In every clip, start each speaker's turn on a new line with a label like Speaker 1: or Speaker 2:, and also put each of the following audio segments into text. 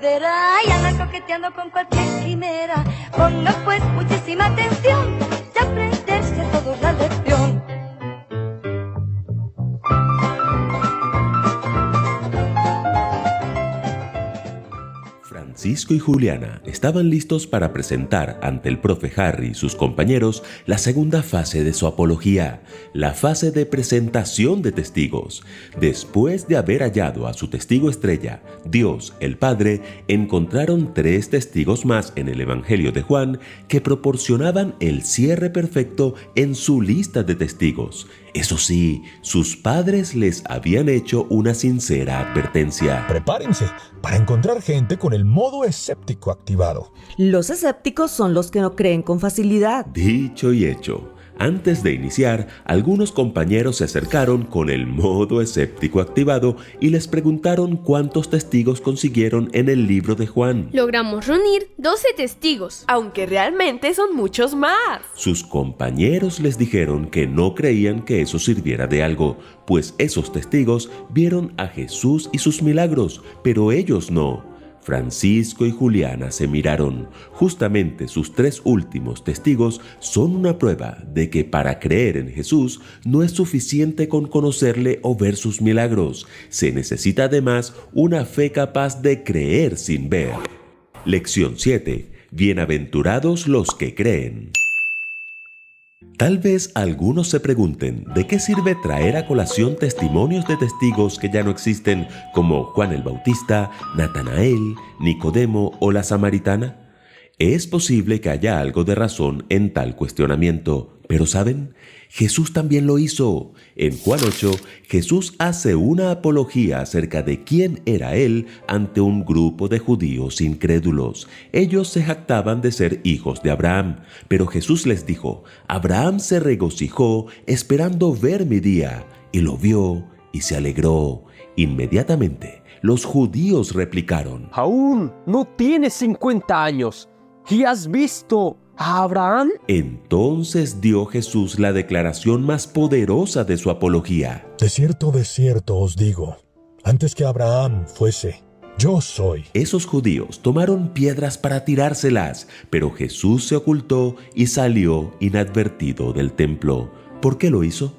Speaker 1: verdadera y andan coqueteando con cualquier quimera. Ponga pues muchísima atención y aprenderse a todos la lección.
Speaker 2: Francisco y Juliana estaban listos para presentar ante el profe Harry y sus compañeros la segunda fase de su apología, la fase de presentación de testigos. Después de haber hallado a su testigo estrella, Dios el Padre, encontraron 3 testigos más en el Evangelio de Juan que proporcionaban el cierre perfecto en su lista de testigos. Eso sí, sus padres les habían hecho una sincera advertencia.
Speaker 3: Prepárense para encontrar gente con el modo escéptico activado.
Speaker 4: Los escépticos son los que no creen con facilidad.
Speaker 2: Dicho y hecho. Antes de iniciar, algunos compañeros se acercaron con el modo escéptico activado y les preguntaron cuántos testigos consiguieron en el libro de Juan.
Speaker 5: Logramos reunir 12 testigos, aunque realmente son muchos más.
Speaker 2: Sus compañeros les dijeron que no creían que eso sirviera de algo, pues esos testigos vieron a Jesús y sus milagros, pero ellos no. Francisco y Juliana se miraron. Justamente sus 3 últimos testigos son una prueba de que para creer en Jesús no es suficiente con conocerle o ver sus milagros. Se necesita además una fe capaz de creer sin ver. Lección 7. Bienaventurados los que creen. Tal vez algunos se pregunten ¿de qué sirve traer a colación testimonios de testigos que ya no existen como Juan el Bautista, Natanael, Nicodemo o la Samaritana? Es posible que haya algo de razón en tal cuestionamiento, pero ¿saben? Jesús también lo hizo. En Juan 8, Jesús hace una apología acerca de quién era Él ante un grupo de judíos incrédulos. Ellos se jactaban de ser hijos de Abraham, pero Jesús les dijo, Abraham se regocijó esperando ver mi día, y lo vio y se alegró. Inmediatamente, los judíos replicaron,
Speaker 6: Aún no tienes 50 años y has visto a Abraham.
Speaker 2: Entonces dio Jesús la declaración más poderosa de su apología.
Speaker 3: De cierto os digo, antes que Abraham fuese, yo soy.
Speaker 2: Esos judíos tomaron piedras para tirárselas, pero Jesús se ocultó y salió inadvertido del templo. ¿Por qué lo hizo?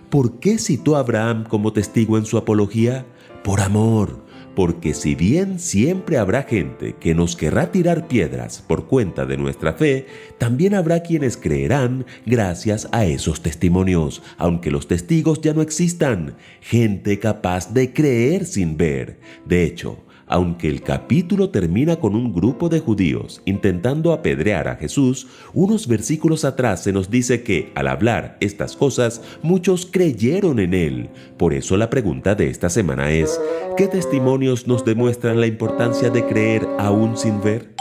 Speaker 2: ¿Por qué citó a Abraham como testigo en su apología? Por amor. Porque si bien siempre habrá gente que nos querrá tirar piedras por cuenta de nuestra fe, también habrá quienes creerán gracias a esos testimonios, aunque los testigos ya no existan. Gente capaz de creer sin ver. De hecho, aunque el capítulo termina con un grupo de judíos intentando apedrear a Jesús, unos versículos atrás se nos dice que, al hablar estas cosas, muchos creyeron en él. Por eso la pregunta de esta semana es, ¿qué testimonios nos demuestran la importancia de creer aún sin ver?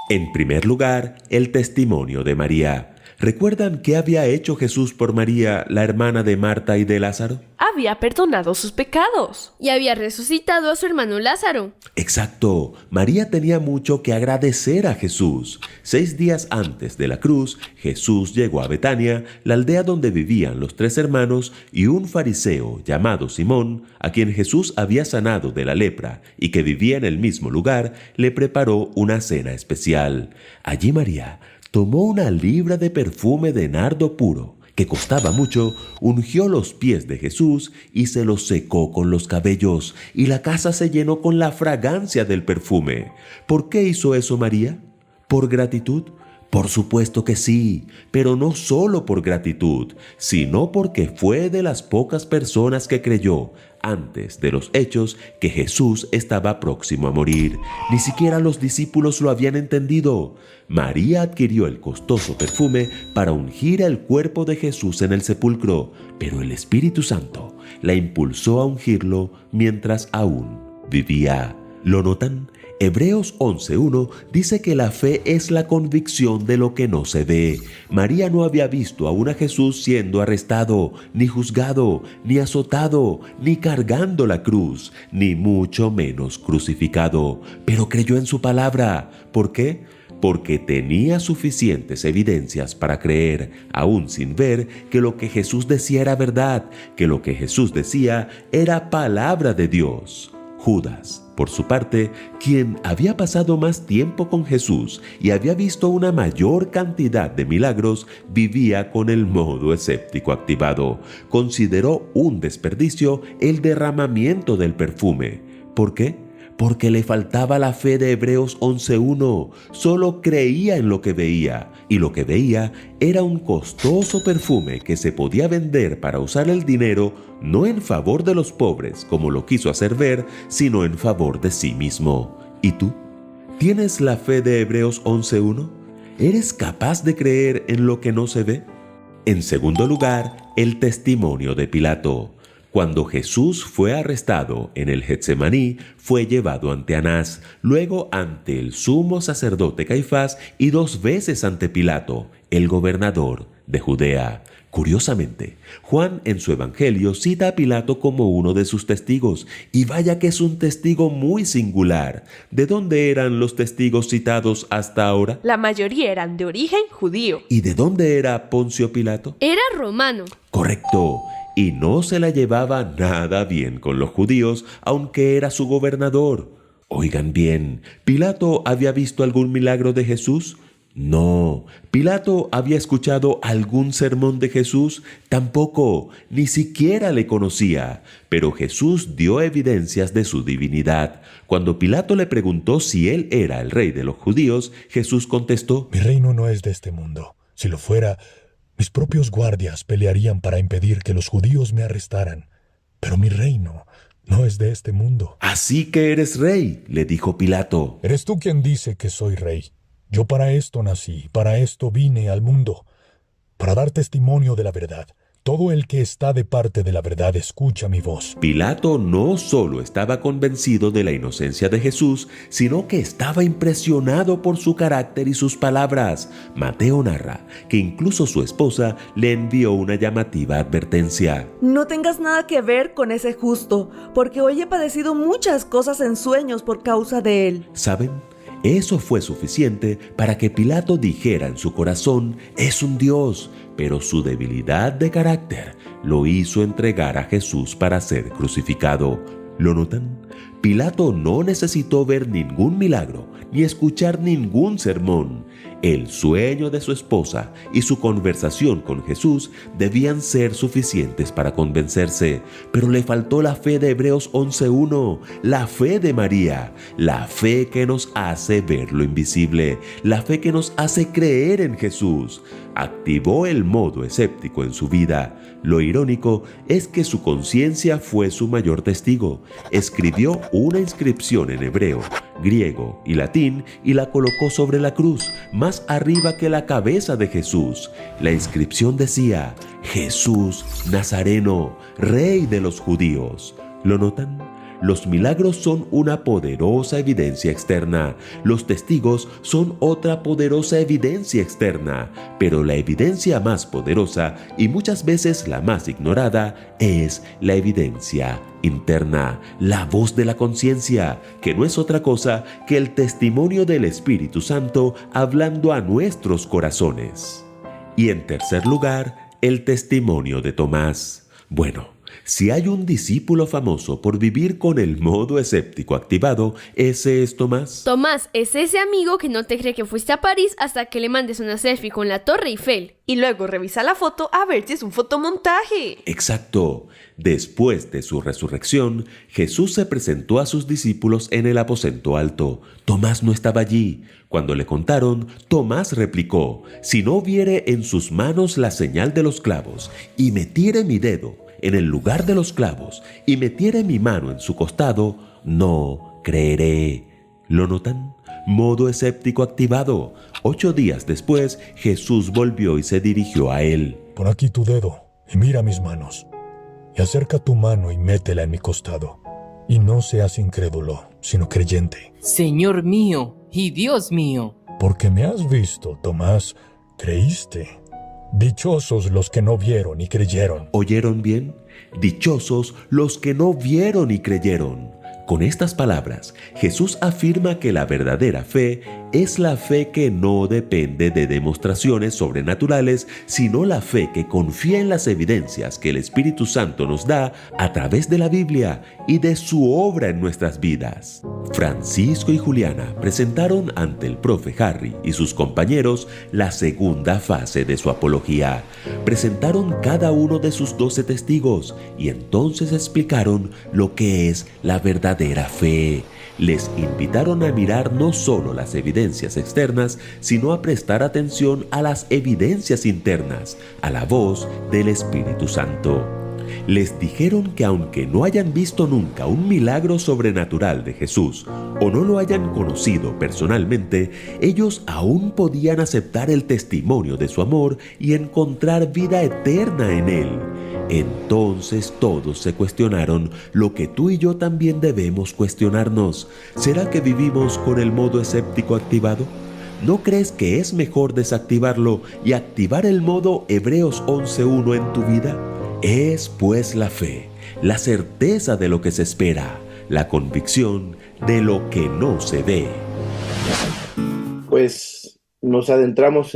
Speaker 2: En primer lugar, el testimonio de María. ¿Recuerdan qué había hecho Jesús por María, la hermana de Marta y de Lázaro?
Speaker 5: Había perdonado sus pecados y había resucitado a su hermano Lázaro.
Speaker 2: Exacto, María tenía mucho que agradecer a Jesús. 6 días antes de la cruz, Jesús llegó a Betania, la aldea donde vivían los 3 hermanos, y un fariseo llamado Simón, a quien Jesús había sanado de la lepra y que vivía en el mismo lugar, le preparó una cena especial. Allí María tomó una libra de perfume de nardo puro, que costaba mucho, ungió los pies de Jesús y se los secó con los cabellos, y la casa se llenó con la fragancia del perfume. ¿Por qué hizo eso María? ¿Por gratitud? Por supuesto que sí, pero no solo por gratitud, sino porque fue de las pocas personas que creyó antes de los hechos que Jesús estaba próximo a morir. Ni siquiera los discípulos lo habían entendido. María adquirió el costoso perfume para ungir el cuerpo de Jesús en el sepulcro, pero el Espíritu Santo la impulsó a ungirlo mientras aún vivía. ¿Lo notan? Hebreos 11:1 dice que la fe es la convicción de lo que no se ve. María no había visto aún a Jesús siendo arrestado, ni juzgado, ni azotado, ni cargando la cruz, ni mucho menos crucificado, pero creyó en su palabra. ¿Por qué? Porque tenía suficientes evidencias para creer, aún sin ver, que lo que Jesús decía era verdad, que lo que Jesús decía era palabra de Dios. Judas, por su parte, quien había pasado más tiempo con Jesús y había visto una mayor cantidad de milagros, vivía con el modo escéptico activado. Consideró un desperdicio el derramamiento del perfume. ¿Por qué? Porque le faltaba la fe de Hebreos 11:1. Solo creía en lo que veía, y lo que veía era un costoso perfume que se podía vender para usar el dinero no en favor de los pobres, como lo quiso hacer ver, sino en favor de sí mismo. ¿Y tú? ¿Tienes la fe de Hebreos 11:1? ¿Eres capaz de creer en lo que no se ve? En segundo lugar, el testimonio de Pilato. Cuando Jesús fue arrestado en el Getsemaní, fue llevado ante Anás, luego ante el sumo sacerdote Caifás y 2 veces ante Pilato, el gobernador de Judea. Curiosamente, Juan en su evangelio cita a Pilato como uno de sus testigos, y vaya que es un testigo muy singular. ¿De dónde eran los testigos citados hasta ahora?
Speaker 5: La mayoría eran de origen judío.
Speaker 2: ¿Y de dónde era Poncio Pilato?
Speaker 5: Era romano.
Speaker 2: Correcto. Y no se la llevaba nada bien con los judíos, aunque era su gobernador. Oigan bien, ¿Pilato había visto algún milagro de Jesús? No. ¿Pilato había escuchado algún sermón de Jesús? Tampoco, ni siquiera le conocía. Pero Jesús dio evidencias de su divinidad. Cuando Pilato le preguntó si él era el rey de los judíos, Jesús contestó:
Speaker 3: Mi reino no es de este mundo. Si lo fuera, mis propios guardias pelearían para impedir que los judíos me arrestaran. Pero mi reino no es de este mundo.
Speaker 2: Así que eres rey, le dijo Pilato.
Speaker 3: Eres tú quien dice que soy rey. Yo para esto nací, para esto vine al mundo, para dar testimonio de la verdad. Todo el que está de parte de la verdad escucha mi voz.
Speaker 2: Pilato no solo estaba convencido de la inocencia de Jesús, sino que estaba impresionado por su carácter y sus palabras. Mateo narra que incluso su esposa le envió una llamativa advertencia.
Speaker 4: No tengas nada que ver con ese justo, porque hoy he padecido muchas cosas en sueños por causa de él.
Speaker 2: ¿Saben? Eso fue suficiente para que Pilato dijera en su corazón: es un Dios, pero su debilidad de carácter lo hizo entregar a Jesús para ser crucificado. ¿Lo notan? Pilato no necesitó ver ningún milagro ni escuchar ningún sermón. El sueño de su esposa y su conversación con Jesús debían ser suficientes para convencerse, pero le faltó la fe de Hebreos 11:1, la fe de María, la fe que nos hace ver lo invisible, la fe que nos hace creer en Jesús. Activó el modo escéptico en su vida. Lo irónico es que su conciencia fue su mayor testigo. Escribió una inscripción en hebreo, griego y latín y la colocó sobre la cruz, más arriba que la cabeza de Jesús. La inscripción decía: Jesús Nazareno, Rey de los judíos. ¿Lo notan? Los milagros son una poderosa evidencia externa. Los testigos son otra poderosa evidencia externa. Pero la evidencia más poderosa y muchas veces la más ignorada es la evidencia interna, la voz de la conciencia, que no es otra cosa que el testimonio del Espíritu Santo hablando a nuestros corazones. Y en tercer lugar, el testimonio de Tomás. Bueno, si hay un discípulo famoso por vivir con el modo escéptico activado, ese es Tomás.
Speaker 5: Tomás es ese amigo que no te cree que fuiste a París hasta que le mandes una selfie con la Torre Eiffel.
Speaker 7: Y luego revisa la foto a ver si es un fotomontaje.
Speaker 2: Exacto. Después de su resurrección, Jesús se presentó a sus discípulos en el aposento alto. Tomás no estaba allí. Cuando le contaron, Tomás replicó: si no viere en sus manos la señal de los clavos, y metiere mi dedo en el lugar de los clavos, y metiere mi mano en su costado, no creeré. ¿Lo notan? Modo escéptico activado. 8 días después, Jesús volvió y se dirigió a él.
Speaker 3: Pon aquí tu dedo y mira mis manos, y acerca tu mano y métela en mi costado, y no seas incrédulo, sino creyente.
Speaker 8: Señor mío y Dios mío.
Speaker 3: Porque me has visto, Tomás, creíste. Dichosos los que no vieron y creyeron.
Speaker 2: ¿Oyeron bien? Dichosos los que no vieron y creyeron. Con estas palabras, Jesús afirma que la verdadera fe es la fe que no depende de demostraciones sobrenaturales, sino la fe que confía en las evidencias que el Espíritu Santo nos da a través de la Biblia y de su obra en nuestras vidas. Francisco y Juliana presentaron ante el profe Harry y sus compañeros la segunda fase de su apología. Presentaron cada uno de sus 12 testigos y entonces explicaron lo que es la verdadera fe. Les invitaron a mirar no solo las evidencias externas, sino a prestar atención a las evidencias internas, a la voz del Espíritu Santo. Les dijeron que aunque no hayan visto nunca un milagro sobrenatural de Jesús o no lo hayan conocido personalmente, ellos aún podían aceptar el testimonio de su amor y encontrar vida eterna en Él. Entonces todos se cuestionaron lo que tú y yo también debemos cuestionarnos. ¿Será que vivimos con el modo escéptico activado? ¿No crees que es mejor desactivarlo y activar el modo Hebreos 11:1 en tu vida? Es pues la fe, la certeza de lo que se espera, la convicción de lo que no se ve.
Speaker 9: Pues nos adentramos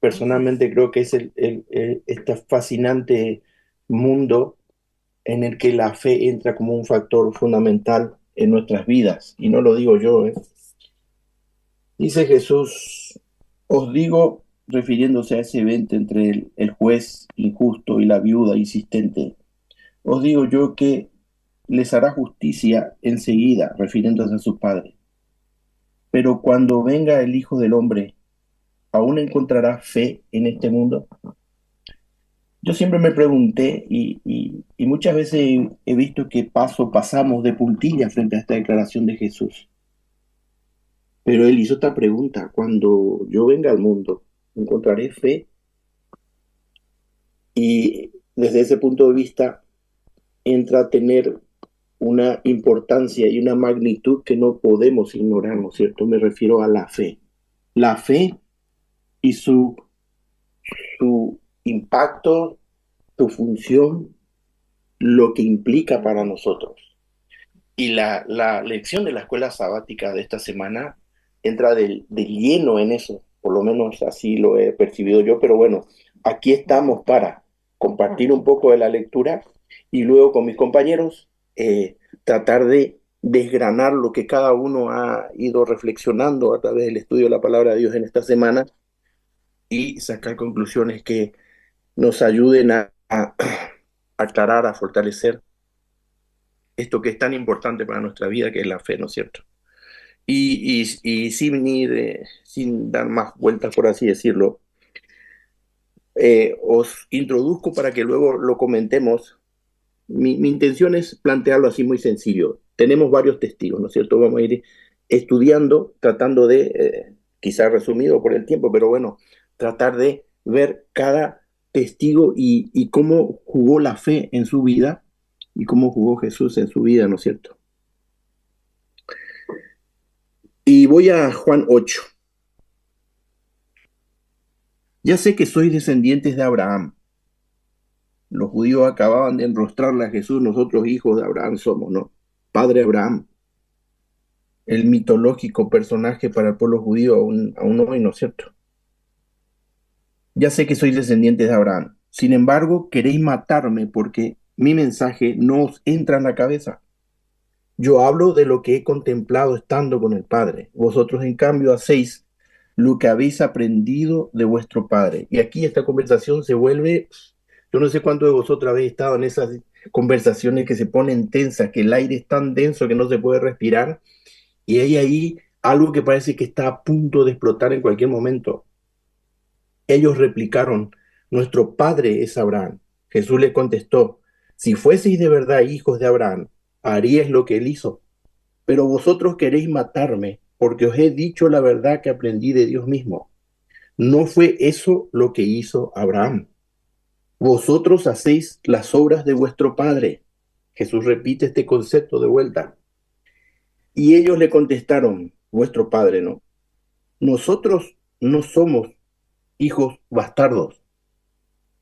Speaker 9: personalmente creo que es este fascinante mundo en el que la fe entra como un factor fundamental en nuestras vidas, y no lo digo yo, ¿eh? Dice Jesús, os digo, refiriéndose a ese evento entre el juez injusto y la viuda insistente, os digo yo que les hará justicia enseguida, refiriéndose a su padre. Pero cuando venga el Hijo del Hombre, ¿aún encontrará fe en este mundo? Yo siempre me pregunté y muchas veces he visto que pasamos de puntilla frente a esta declaración de Jesús. Pero él hizo esta pregunta: cuando yo venga al mundo, ¿encontraré fe? Y desde ese punto de vista entra a tener una importancia y una magnitud que no podemos ignorar, ¿no es cierto? Me refiero a la fe. La fe y su impacto, su función, lo que implica para nosotros. Y la lección de la escuela sabática de esta semana entra de lleno en eso, por lo menos así lo he percibido yo, pero bueno, aquí estamos para compartir un poco de la lectura y luego con mis compañeros tratar de desgranar lo que cada uno ha ido reflexionando a través del estudio de la palabra de Dios en esta semana y sacar conclusiones que nos ayuden a aclarar, a fortalecer esto que es tan importante para nuestra vida, que es la fe, ¿no es cierto? Y sin dar más vueltas, por así decirlo, os introduzco para que luego lo comentemos. Mi intención es plantearlo así muy sencillo. Tenemos varios testigos, ¿no es cierto? Vamos a ir estudiando, tratando de, quizás resumido por el tiempo, pero bueno, tratar de ver cada testigo y cómo jugó la fe en su vida y cómo jugó Jesús en su vida, ¿no es cierto? Y voy a Juan 8. Ya sé que sois descendientes de Abraham. Los judíos acababan de enrostrarle a Jesús: nosotros hijos de Abraham somos, ¿no? Padre Abraham, el mitológico personaje para el pueblo judío aún hoy, ¿no es cierto? Ya sé que sois descendientes de Abraham. Sin embargo, queréis matarme porque mi mensaje no os entra en la cabeza. Yo hablo de lo que he contemplado estando con el Padre. Vosotros, en cambio, hacéis lo que habéis aprendido de vuestro Padre. Y aquí esta conversación se vuelve... Yo no sé cuántos de vosotros habéis estado en esas conversaciones que se ponen tensas, que el aire es tan denso que no se puede respirar, y hay ahí algo que parece que está a punto de explotar en cualquier momento. Ellos replicaron: nuestro padre es Abraham. Jesús les contestó: si fueseis de verdad hijos de Abraham, haríais lo que él hizo. Pero vosotros queréis matarme, porque os he dicho la verdad que aprendí de Dios mismo. No fue eso lo que hizo Abraham. Vosotros hacéis las obras de vuestro padre. Jesús repite este concepto de vuelta. Y ellos le contestaron: vuestro padre, ¿no? Nosotros no somos hijos bastardos.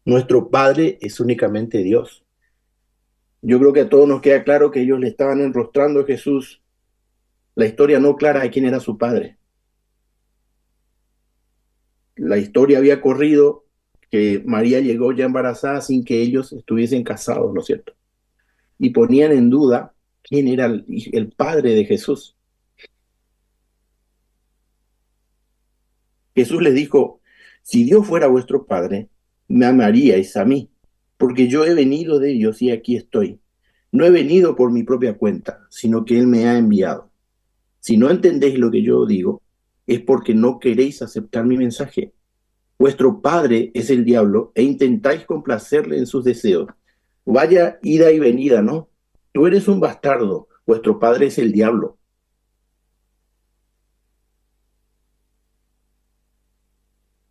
Speaker 9: Nuestro padre es únicamente Dios. Yo creo que a todos nos queda claro que ellos le estaban enrostrando a Jesús la historia no clara de quién era su padre. La historia había corrido que María llegó ya embarazada sin que ellos estuviesen casados, ¿no es cierto? Y ponían en duda quién era el padre de Jesús. Jesús les dijo, si Dios fuera vuestro padre, me amaríais a mí, porque yo he venido de Dios y aquí estoy. No he venido por mi propia cuenta, sino que Él me ha enviado. Si no entendéis lo que yo digo, es porque no queréis aceptar mi mensaje. Vuestro padre es el diablo e intentáis complacerle en sus deseos. Vaya ida y venida, ¿no? Tú eres un bastardo, vuestro padre es el diablo.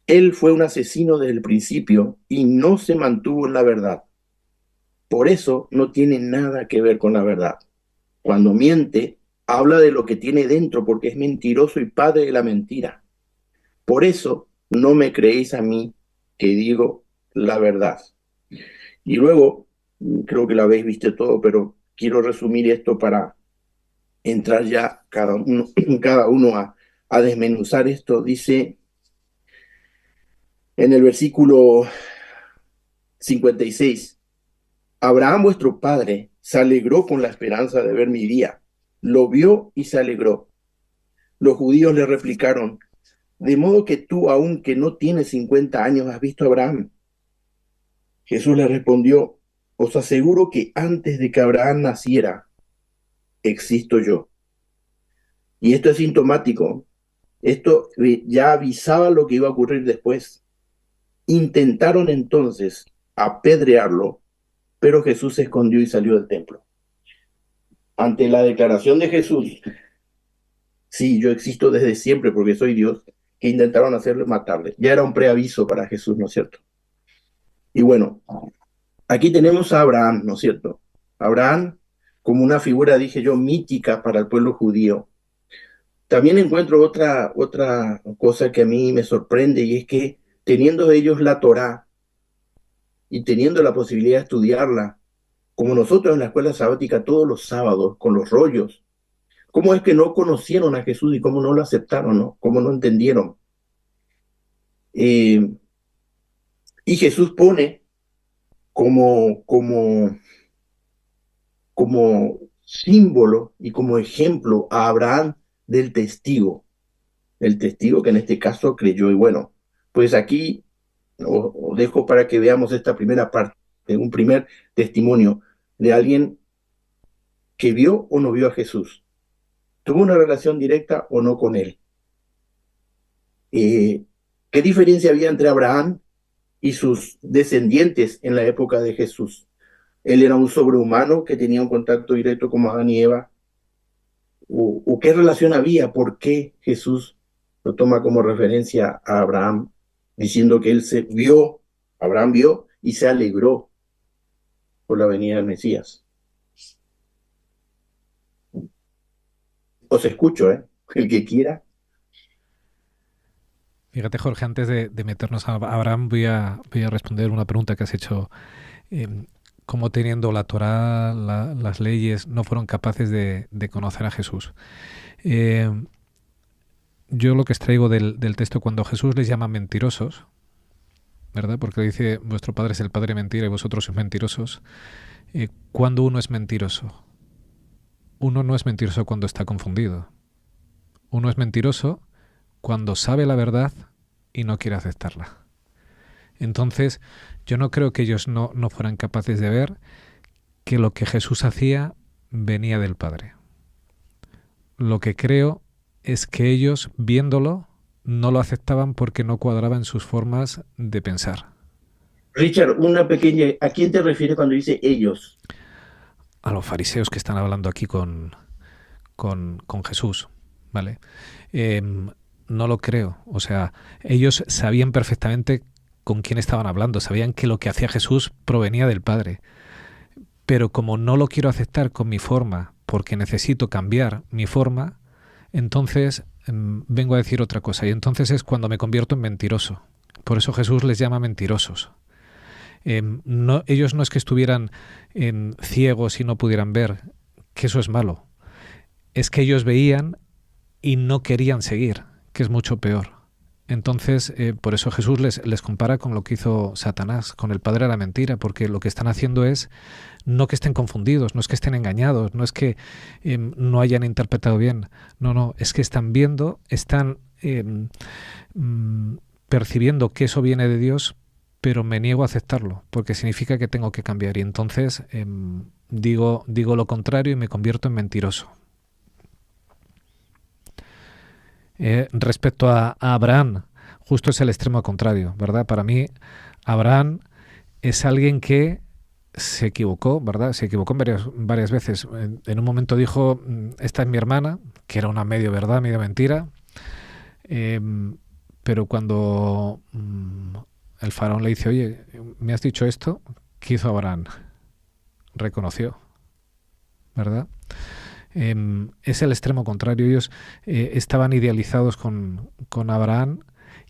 Speaker 9: Él fue un asesino desde el principio y no se mantuvo en la verdad. Por eso no tiene nada que ver con la verdad. Cuando miente, habla de lo que tiene dentro porque es mentiroso y padre de la mentira. Por eso no me creéis a mí que digo la verdad. Y luego, creo que lo habéis visto todo, pero quiero resumir esto para entrar ya cada uno a desmenuzar esto. Dice en el versículo 56, Abraham vuestro padre se alegró con la esperanza de ver mi día. Lo vio y se alegró. Los judíos le replicaron, de modo que tú, aunque no tienes 50 años, has visto a Abraham. Jesús le respondió, os aseguro que antes de que Abraham naciera, existo yo. Y esto es sintomático. Esto ya avisaba lo que iba a ocurrir después. Intentaron entonces apedrearlo, pero Jesús se escondió y salió del templo. Ante la declaración de Jesús, sí, yo existo desde siempre porque soy Dios, que intentaron hacerlo matarle. Ya era un preaviso para Jesús, ¿no es cierto? Y bueno, aquí tenemos a Abraham, ¿no es cierto? Abraham como una figura, dije yo, mítica para el pueblo judío. También encuentro otra cosa que a mí me sorprende, y es que teniendo ellos la Torá y teniendo la posibilidad de estudiarla, como nosotros en la escuela sabática todos los sábados, con los rollos, ¿cómo es que no conocieron a Jesús y cómo no lo aceptaron, ¿no? ¿Cómo no entendieron? Y Jesús pone como símbolo y como ejemplo a Abraham del testigo, el testigo que en este caso creyó. Y bueno, pues aquí os dejo para que veamos esta primera parte, un primer testimonio de alguien que vio o no vio a Jesús, tuvo una relación directa o no con él. ¿Qué diferencia había entre Abraham y sus descendientes en la época de Jesús? Él era un sobrehumano que tenía un contacto directo con Adán y Eva. ¿O qué relación había? ¿Por qué Jesús lo toma como referencia a Abraham, diciendo que Abraham vio y se alegró por la venida del Mesías? Os escucho, el que quiera.
Speaker 10: Fíjate, Jorge, antes de meternos a Abraham, voy a responder una pregunta que has hecho. ¿Cómo teniendo la Torá, las leyes, no fueron capaces de conocer a Jesús? Yo lo que extraigo del texto, cuando Jesús les llama mentirosos, ¿verdad? Porque dice, vuestro padre es el padre de mentira y vosotros sois mentirosos. ¿Cuándo uno es mentiroso? Uno no es mentiroso cuando está confundido. Uno es mentiroso cuando sabe la verdad y no quiere aceptarla. Entonces, yo no creo que ellos no fueran capaces de ver que lo que Jesús hacía venía del Padre. Lo que creo es que ellos, viéndolo, no lo aceptaban porque no cuadraba en sus formas de pensar.
Speaker 9: Richard, una pequeña... ¿A quién te refieres cuando dice ellos?
Speaker 10: A los fariseos que están hablando aquí con Jesús, ¿vale? No lo creo. O sea, ellos sabían perfectamente con quién estaban hablando, sabían que lo que hacía Jesús provenía del Padre. Pero como no lo quiero aceptar con mi forma, porque necesito cambiar mi forma, entonces vengo a decir otra cosa. Y entonces es cuando me convierto en mentiroso. Por eso Jesús les llama mentirosos. Ellos no es que estuvieran ciegos y no pudieran ver, que eso es malo. Es que ellos veían y no querían seguir, que es mucho peor. Entonces, por eso Jesús les compara con lo que hizo Satanás, con el padre de la mentira, porque lo que están haciendo es no que estén confundidos, no es que estén engañados, no es que no hayan interpretado bien, no, es que están viendo, están percibiendo que eso viene de Dios, pero me niego a aceptarlo, porque significa que tengo que cambiar, y entonces digo lo contrario y me convierto en mentiroso. Respecto a Abraham, justo es el extremo contrario, ¿verdad? Para mí, Abraham es alguien que se equivocó, ¿verdad? Se equivocó varias veces. En un momento dijo, esta es mi hermana, que era una medio verdad, medio mentira, pero cuando el faraón le dice, oye, me has dicho esto, ¿qué hizo Abraham? Reconoció, ¿verdad? Es el extremo contrario. Ellos estaban idealizados con Abraham,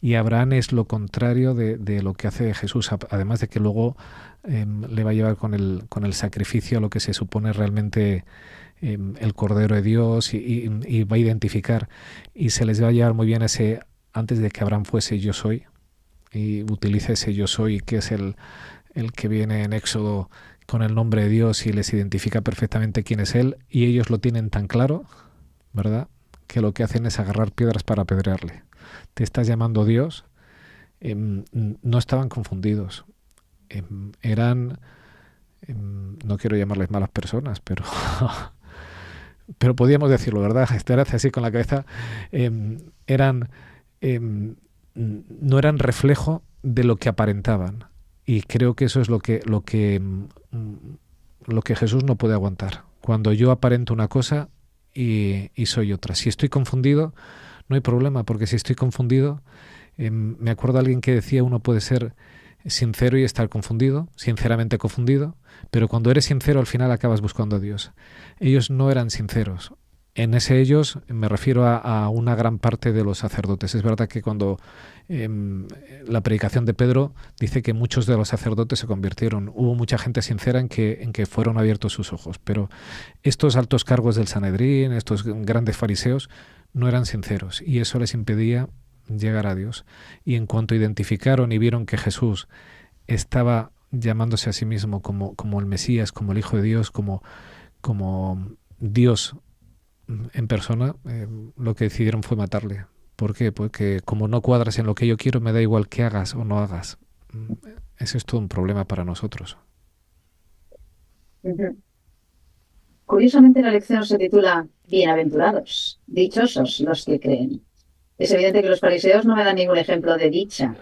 Speaker 10: y Abraham es lo contrario de lo que hace Jesús, además de que luego le va a llevar con el sacrificio a lo que se supone realmente el Cordero de Dios, y va a identificar, y se les va a llevar muy bien ese, antes de que Abraham fuese yo soy, y utiliza ese yo soy, que es el que viene en Éxodo con el nombre de Dios, y les identifica perfectamente quién es Él, y ellos lo tienen tan claro, ¿verdad?, que lo que hacen es agarrar piedras para apedrearle. Te estás llamando Dios. No estaban confundidos. Eran, no quiero llamarles malas personas, pero pero podíamos decirlo, ¿verdad? Estar así con la cabeza. No eran reflejo de lo que aparentaban. Y creo que eso es lo que Jesús no puede aguantar. Cuando yo aparento una cosa y soy otra. Si estoy confundido, no hay problema, porque si estoy confundido, me acuerdo de alguien que decía, uno puede ser sincero y estar confundido, sinceramente confundido, pero cuando eres sincero al final acabas buscando a Dios. Ellos no eran sinceros. En ese ellos me refiero a una gran parte de los sacerdotes. Es verdad que cuando la predicación de Pedro dice que muchos de los sacerdotes se convirtieron. Hubo mucha gente sincera en que fueron abiertos sus ojos, pero estos altos cargos del Sanedrín, estos grandes fariseos, no eran sinceros, y eso les impedía llegar a Dios. Y en cuanto identificaron y vieron que Jesús estaba llamándose a sí mismo como el Mesías, como el Hijo de Dios, como Dios en persona, lo que decidieron fue matarle. ¿Por qué? Porque como no cuadras en lo que yo quiero, me da igual que hagas o no hagas. Ese es todo un problema para nosotros.
Speaker 11: Curiosamente, la lección se titula Bienaventurados, dichosos los que creen. Es evidente que los fariseos no me dan ningún ejemplo de dicha.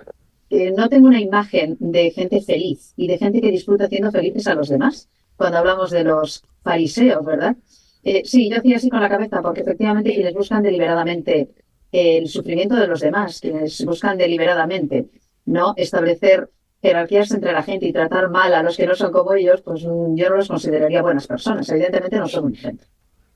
Speaker 11: No tengo una imagen de gente feliz y de gente que disfruta haciendo felices a los demás. Cuando hablamos de los fariseos, ¿verdad? Sí, yo hacía así con la cabeza, porque efectivamente quienes buscan deliberadamente el sufrimiento de los demás, quienes buscan deliberadamente no establecer jerarquías entre la gente y tratar mal a los que no son como ellos, pues yo no los consideraría buenas personas. Evidentemente no son un ejemplo.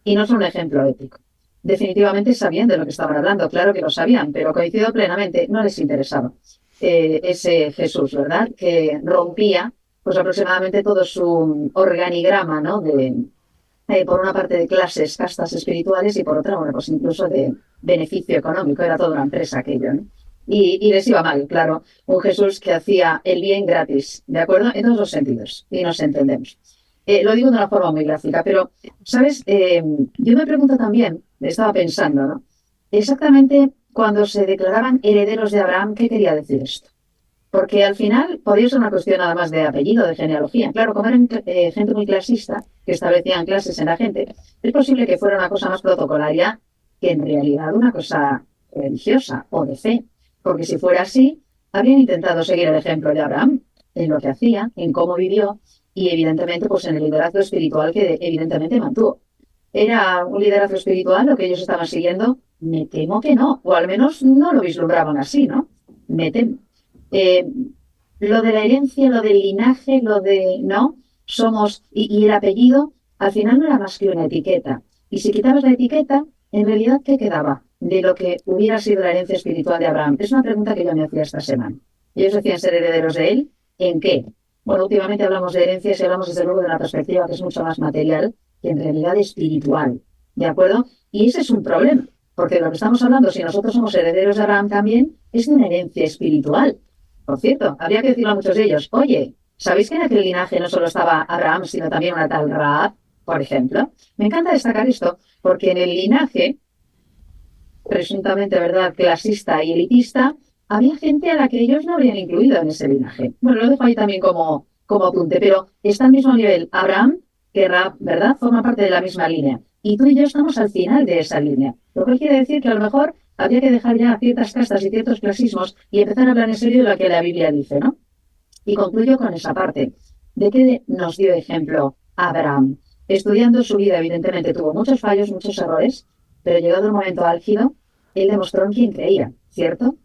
Speaker 11: Y no son un ejemplo ético. Definitivamente sabían de lo que estaban hablando, claro que lo sabían, pero coincido plenamente, no les interesaba ese Jesús, ¿verdad? Que rompía pues aproximadamente todo su organigrama, ¿no? Por una parte de clases, castas espirituales, y por otra, bueno, pues incluso de beneficio económico. Era toda una empresa aquello, ¿no? Y les iba mal, claro. Un Jesús que hacía el bien gratis, ¿de acuerdo? En todos los sentidos, y nos entendemos. Lo digo de una forma muy gráfica, pero, ¿sabes? Yo me pregunto también, estaba pensando, ¿no? Exactamente cuando se declaraban herederos de Abraham, ¿qué quería decir esto? Porque al final podía ser una cuestión nada más de apellido, de genealogía. Claro, como eran gente muy clasista, que establecían clases en la gente, es posible que fuera una cosa más protocolaria que en realidad una cosa religiosa o de fe. Porque si fuera así, habrían intentado seguir el ejemplo de Abraham en lo que hacía, en cómo vivió, y evidentemente pues en el liderazgo espiritual que evidentemente mantuvo. ¿Era un liderazgo espiritual lo que ellos estaban siguiendo? Me temo que no, o al menos no lo vislumbraban así, ¿no? Me temo. Lo de la herencia, lo del linaje, lo de, ¿no? Somos, y el apellido, al final no era más que una etiqueta. Y si quitabas la etiqueta, en realidad, ¿qué quedaba de lo que hubiera sido la herencia espiritual de Abraham? Es una pregunta que yo me hacía esta semana. Ellos decían ser herederos de él, ¿en qué? Bueno, últimamente hablamos de herencias y hablamos desde luego de una perspectiva que es mucho más material que en realidad espiritual, ¿de acuerdo? Y ese es un problema, porque de lo que estamos hablando, si nosotros somos herederos de Abraham también, es de una herencia espiritual. Por cierto, habría que decirlo a muchos de ellos, oye, ¿sabéis que en aquel linaje no solo estaba Abraham, sino también una tal Rahab, por ejemplo? Me encanta destacar esto, porque en el linaje, presuntamente, ¿verdad?, clasista y elitista, había gente a la que ellos no habrían incluido en ese linaje. Bueno, lo dejo ahí también como apunte, pero está al mismo nivel Abraham que Rahab, ¿verdad? Forma parte de la misma línea. Y tú y yo estamos al final de esa línea. Lo cual quiere decir que a lo mejor habría que dejar ya ciertas castas y ciertos clasismos y empezar a hablar en serio de lo que la Biblia dice, ¿no? Y concluyo con esa parte. ¿De qué nos dio ejemplo Abraham? Estudiando su vida, evidentemente tuvo muchos fallos, muchos errores, pero llegado el momento álgido, él demostró en quién creía, ¿cierto?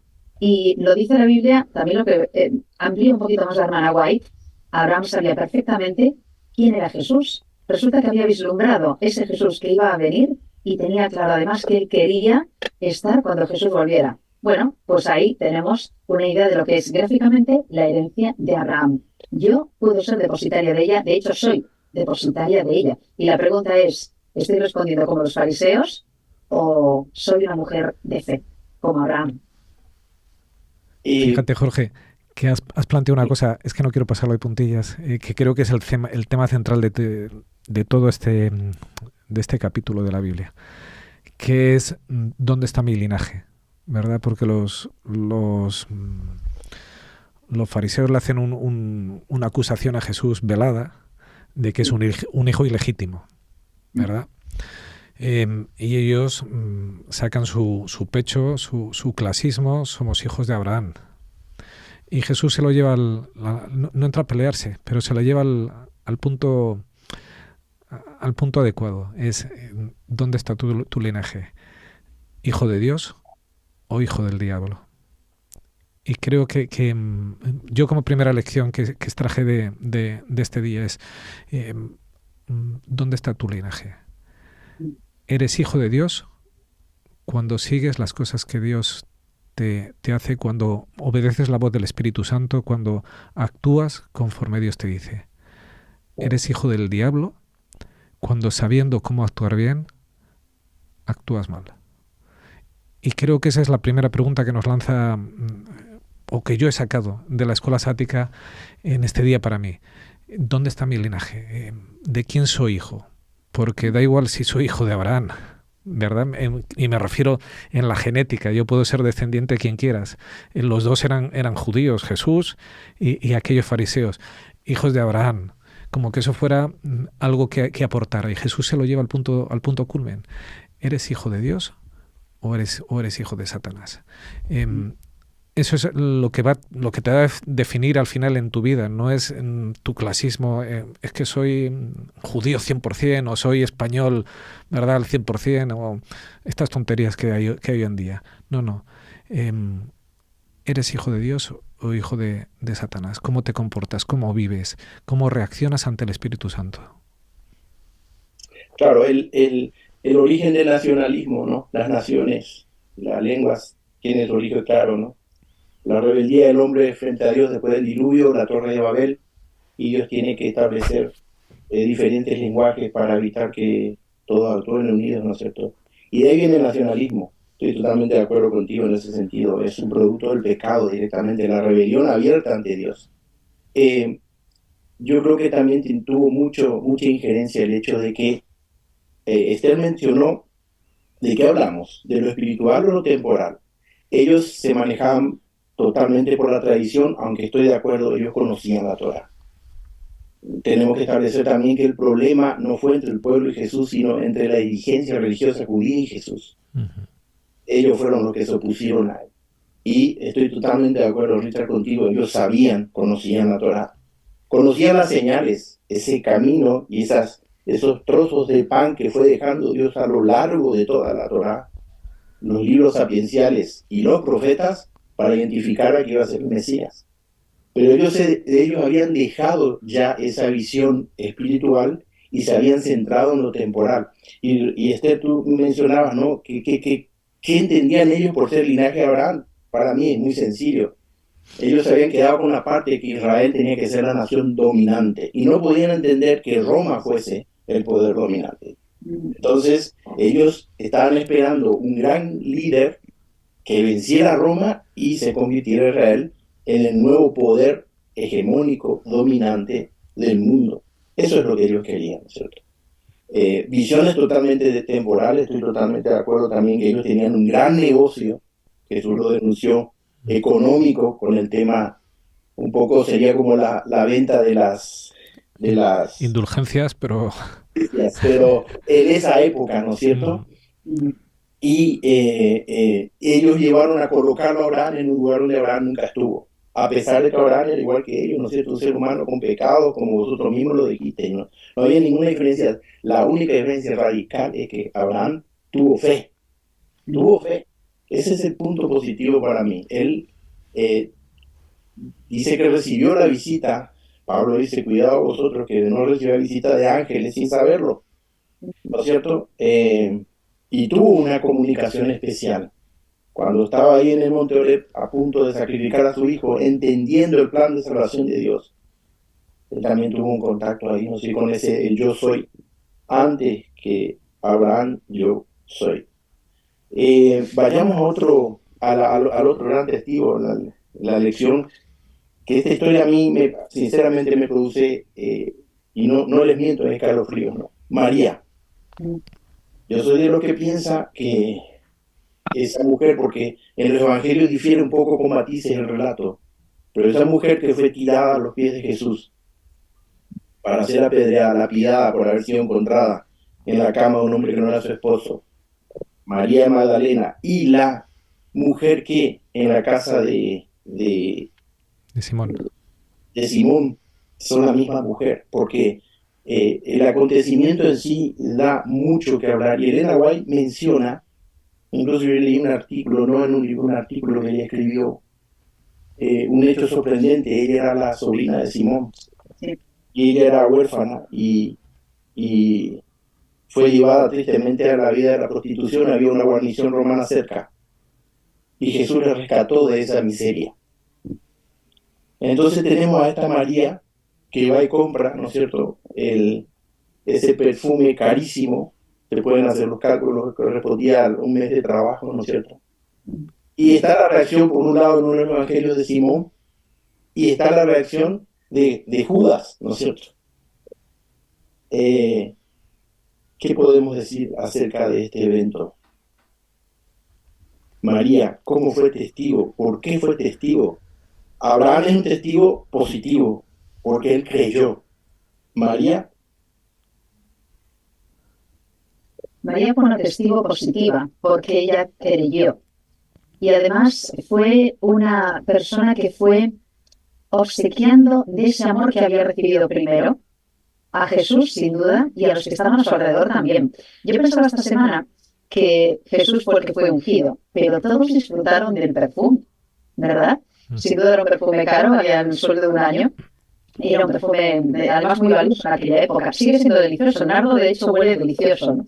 Speaker 11: Y lo dice la Biblia, también lo que amplía un poquito más la hermana White, Abraham sabía perfectamente quién era Jesús. Resulta que había vislumbrado ese Jesús que iba a venir y tenía claro además que él quería estar cuando Jesús volviera. Bueno, pues ahí tenemos una idea de lo que es gráficamente la herencia de Abraham. Yo puedo ser depositaria de ella, de hecho soy depositaria de ella. Y la pregunta es, ¿estoy respondiendo como los fariseos o soy una mujer de fe, como Abraham?
Speaker 10: Fíjate, Jorge, que has planteado una cosa, es que no quiero pasarlo de puntillas, que creo que es el tema central de todo este capítulo de la Biblia, que es ¿dónde está mi linaje? ¿Verdad? Porque los fariseos le hacen una acusación a Jesús velada de que es un hijo ilegítimo, ¿verdad? Y ellos sacan su pecho, su clasismo, somos hijos de Abraham. Y Jesús se lo lleva no entra a pelearse, pero se lo lleva al punto adecuado. Es ¿dónde está tu linaje? ¿Hijo de Dios o hijo del diablo? Y creo que yo como primera lección que extraje de este día es ¿dónde está tu linaje? ¿Eres hijo de Dios cuando sigues las cosas que Dios te hace, cuando obedeces la voz del Espíritu Santo, cuando actúas conforme Dios te dice? ¿Eres hijo del diablo cuando sabiendo cómo actuar bien, actúas mal? Y creo que esa es la primera pregunta que nos lanza, o que yo he sacado de la escuela sática en este día para mí. ¿Dónde está mi linaje? ¿De quién soy hijo? Porque da igual si soy hijo de Abraham, ¿verdad? Y me refiero en la genética. Yo puedo ser descendiente de quien quieras. Los dos eran judíos, Jesús y aquellos fariseos, hijos de Abraham. Como que eso fuera algo que aportara. Y Jesús se lo lleva al punto culmen. ¿Eres hijo de Dios o eres hijo de Satanás? Eso es lo que te va a definir al final en tu vida. No es tu clasismo, es que soy judío 100% o soy español, ¿verdad?, al 100%, o estas tonterías que hay hoy en día. No. ¿Eres hijo de Dios o hijo de Satanás? ¿Cómo te comportas? ¿Cómo vives? ¿Cómo reaccionas ante el Espíritu Santo?
Speaker 9: Claro, el origen del nacionalismo, ¿no? Las naciones, las lenguas tienen su origen claro, ¿no? La rebeldía del hombre frente a Dios después del diluvio, la Torre de Babel, y Dios tiene que establecer diferentes lenguajes para evitar que todos actúen unidos, ¿no es cierto? Y de ahí viene el nacionalismo. Estoy totalmente de acuerdo contigo en ese sentido. Es un producto del pecado directamente, la rebelión abierta ante Dios. Yo creo que también tuvo mucha injerencia el hecho de que Esther mencionó de qué hablamos, de lo espiritual o lo temporal. Ellos se manejaban totalmente por la tradición, aunque estoy de acuerdo, ellos conocían la Torá. Tenemos que establecer también que el problema no fue entre el pueblo y Jesús, sino entre la dirigencia religiosa judía y Jesús. Ellos fueron los que se opusieron a él. Y estoy totalmente de acuerdo, Richard, contigo. Ellos conocían la Torá, conocían las señales, ese camino y esos trozos de pan que fue dejando Dios a lo largo de toda la Torá, los libros sapienciales y los profetas, para identificar a que iba a ser el Mesías. Pero ellos habían dejado ya esa visión espiritual y se habían centrado en lo temporal. Y Esther, tú mencionabas, ¿no? ¿Qué entendían ellos por ser linaje de Abraham? Para mí es muy sencillo. Ellos se habían quedado con la parte de que Israel tenía que ser la nación dominante y no podían entender que Roma fuese el poder dominante. Entonces, ellos estaban esperando un gran líder que venciera a Roma y se convirtiera Israel en el nuevo poder hegemónico, dominante del mundo. Eso es lo que ellos querían, ¿cierto? Visiones totalmente temporales, estoy totalmente de acuerdo también que ellos tenían un gran negocio, Jesús lo denunció, económico, con el tema, un poco sería como la venta de las
Speaker 10: indulgencias, pero
Speaker 9: en esa época, ¿no es cierto? Y ellos llevaron a colocarlo a Abraham en un lugar donde Abraham nunca estuvo, a pesar de que Abraham era igual que ellos, ¿no es cierto? Un ser humano con pecados, como vosotros mismos lo dijiste, ¿no? No había ninguna diferencia. La única diferencia radical es que Abraham tuvo fe. Tuvo fe. Ese es el punto positivo para mí. Él dice que recibió la visita. Pablo dice, cuidado vosotros que no reciba visita de ángeles sin saberlo, ¿no es cierto? Y tuvo una comunicación especial. Cuando estaba ahí en el monte Oreb, a punto de sacrificar a su hijo, entendiendo el plan de salvación de Dios, él también tuvo un contacto ahí, no sé, con ese el yo soy. Antes que Abraham, yo soy. Vayamos al otro gran testigo, la lección, que esta historia a mí, sinceramente, me produce, y no les miento, es escalofrío, ¿no? María. Yo soy de los que piensa que esa mujer, porque en los evangelios difiere un poco con matices el relato, pero esa mujer que fue tirada a los pies de Jesús para ser apedreada, lapidada por haber sido encontrada en la cama de un hombre que no era su esposo, María Magdalena, y la mujer que en la casa de Simón son la misma mujer, porque el acontecimiento en sí da mucho que hablar. Y Elena White menciona, incluso yo leí un artículo, no en un libro, un artículo que ella escribió, un hecho sorprendente. Ella era la sobrina de Simón, y ella era huérfana y fue llevada tristemente a la vida de la prostitución. Había una guarnición romana cerca y Jesús la rescató de esa miseria. Entonces tenemos a esta María que va y compra, ¿no es cierto?, ese perfume carísimo. Se pueden hacer los cálculos, que correspondía a un mes de trabajo, ¿no es cierto? Y está la reacción, por un lado, en uno de los evangelios de Simón, y está la reacción de Judas, ¿no es cierto? ¿Qué podemos decir acerca de este evento? María, ¿cómo fue testigo? ¿Por qué fue testigo? Abraham es un testigo positivo, porque él creyó. María
Speaker 11: fue una testigo positiva, porque ella creyó. Y además fue una persona que fue obsequiando de ese amor que había recibido primero a Jesús, sin duda, y a los que estaban a su alrededor también. Yo pensaba esta semana que Jesús fue el que fue ungido, pero todos disfrutaron del perfume, ¿verdad? Sin duda era un perfume caro, había el sueldo de un año, y era un perfume además muy valioso en aquella época. Sigue siendo delicioso, el nardo de hecho huele delicioso, ¿no?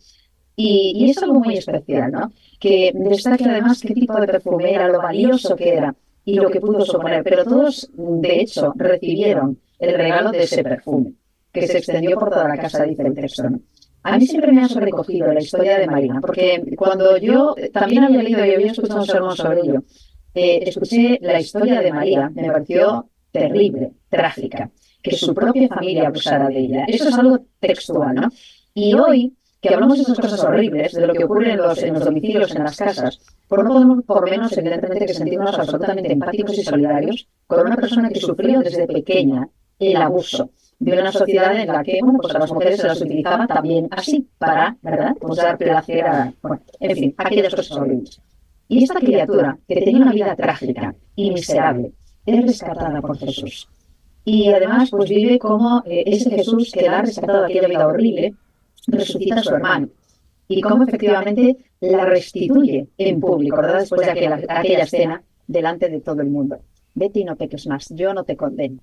Speaker 11: Y es algo muy especial, ¿no? Que destaque además qué tipo de perfume era, lo valioso que era y lo que pudo suponer. Pero todos, de hecho, recibieron el regalo de ese perfume, que se extendió por toda la casa, dice el texto, ¿no? A mí siempre me ha sobrecogido la historia de María, porque cuando yo también había leído y había escuchado un sermón sobre ello, escuché la historia de María, me pareció terrible, trágica, que su propia familia abusara de ella. Eso es algo textual, ¿no? Y hoy, que hablamos de esas cosas horribles, de lo que ocurre en los domicilios, en las casas, no podemos, por lo menos, evidentemente, que sentirnos absolutamente empáticos y solidarios con una persona que sufrió desde pequeña el abuso de una sociedad en la que, bueno, pues a las mujeres se las utilizaba también así, para, ¿verdad?, pues dar placer a, bueno, en fin, aquellas cosas horribles. Y esta criatura, que tenía una vida trágica y miserable, es rescatada por Jesús. Y además, pues vive como ese Jesús que la ha rescatado de aquella vida horrible, resucita a su hermano. Y cómo efectivamente la restituye en público, ¿verdad?, después de aquella escena delante de todo el mundo. Vete y no peques más, yo no te condeno.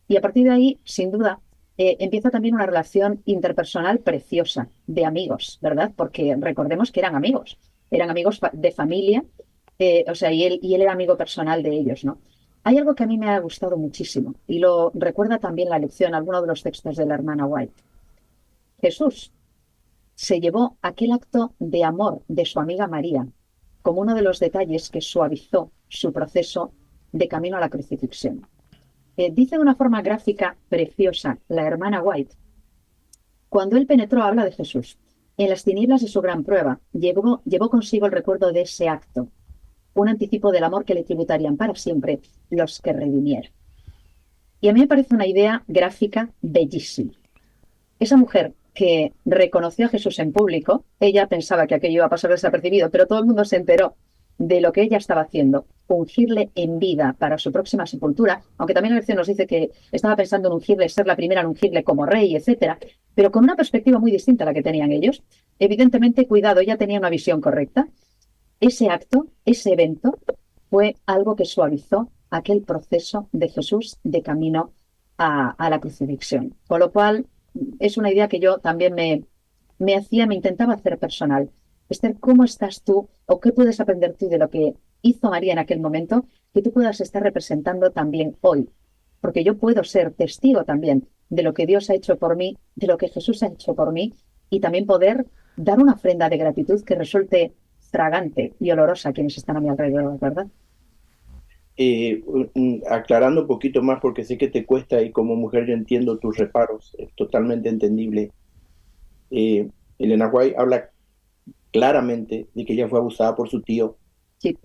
Speaker 11: Y a partir de ahí, sin duda, empieza también una relación interpersonal preciosa, de amigos, ¿verdad? Porque recordemos que eran amigos de familia, o sea, y él era amigo personal de ellos, ¿no? Hay algo que a mí me ha gustado muchísimo y lo recuerda también la lección, alguno de los textos de la hermana White. Jesús se llevó aquel acto de amor de su amiga María como uno de los detalles que suavizó su proceso de camino a la crucifixión. Dice de una forma gráfica preciosa la hermana White: cuando él penetró, habla de Jesús, en las tinieblas de su gran prueba, llevó consigo el recuerdo de ese acto, un anticipo del amor que le tributarían para siempre los que redimieron. Y a mí me parece una idea gráfica bellísima. Esa mujer que reconoció a Jesús en público, ella pensaba que aquello iba a pasar desapercibido, pero todo el mundo se enteró de lo que ella estaba haciendo, ungirle en vida para su próxima sepultura, aunque también la lección nos dice que estaba pensando en ungirle, ser la primera en ungirle como rey, etcétera, pero con una perspectiva muy distinta a la que tenían ellos. Evidentemente, cuidado, ella tenía una visión correcta. Ese acto, ese evento, fue algo que suavizó aquel proceso de Jesús de camino a la crucifixión. Con lo cual, es una idea que yo también me intentaba hacer personal. Esther, ¿cómo estás tú o qué puedes aprender tú de lo que hizo María en aquel momento que tú puedas estar representando también hoy? Porque yo puedo ser testigo también de lo que Dios ha hecho por mí, de lo que Jesús ha hecho por mí, y también poder dar una ofrenda de gratitud que resulte fragante y olorosa a quienes están a mi alrededor, ¿verdad?
Speaker 9: Aclarando un poquito más, porque sé que te cuesta y como mujer yo entiendo tus reparos, es totalmente entendible. Elena White habla claramente de que ella fue abusada por su tío,
Speaker 11: sí,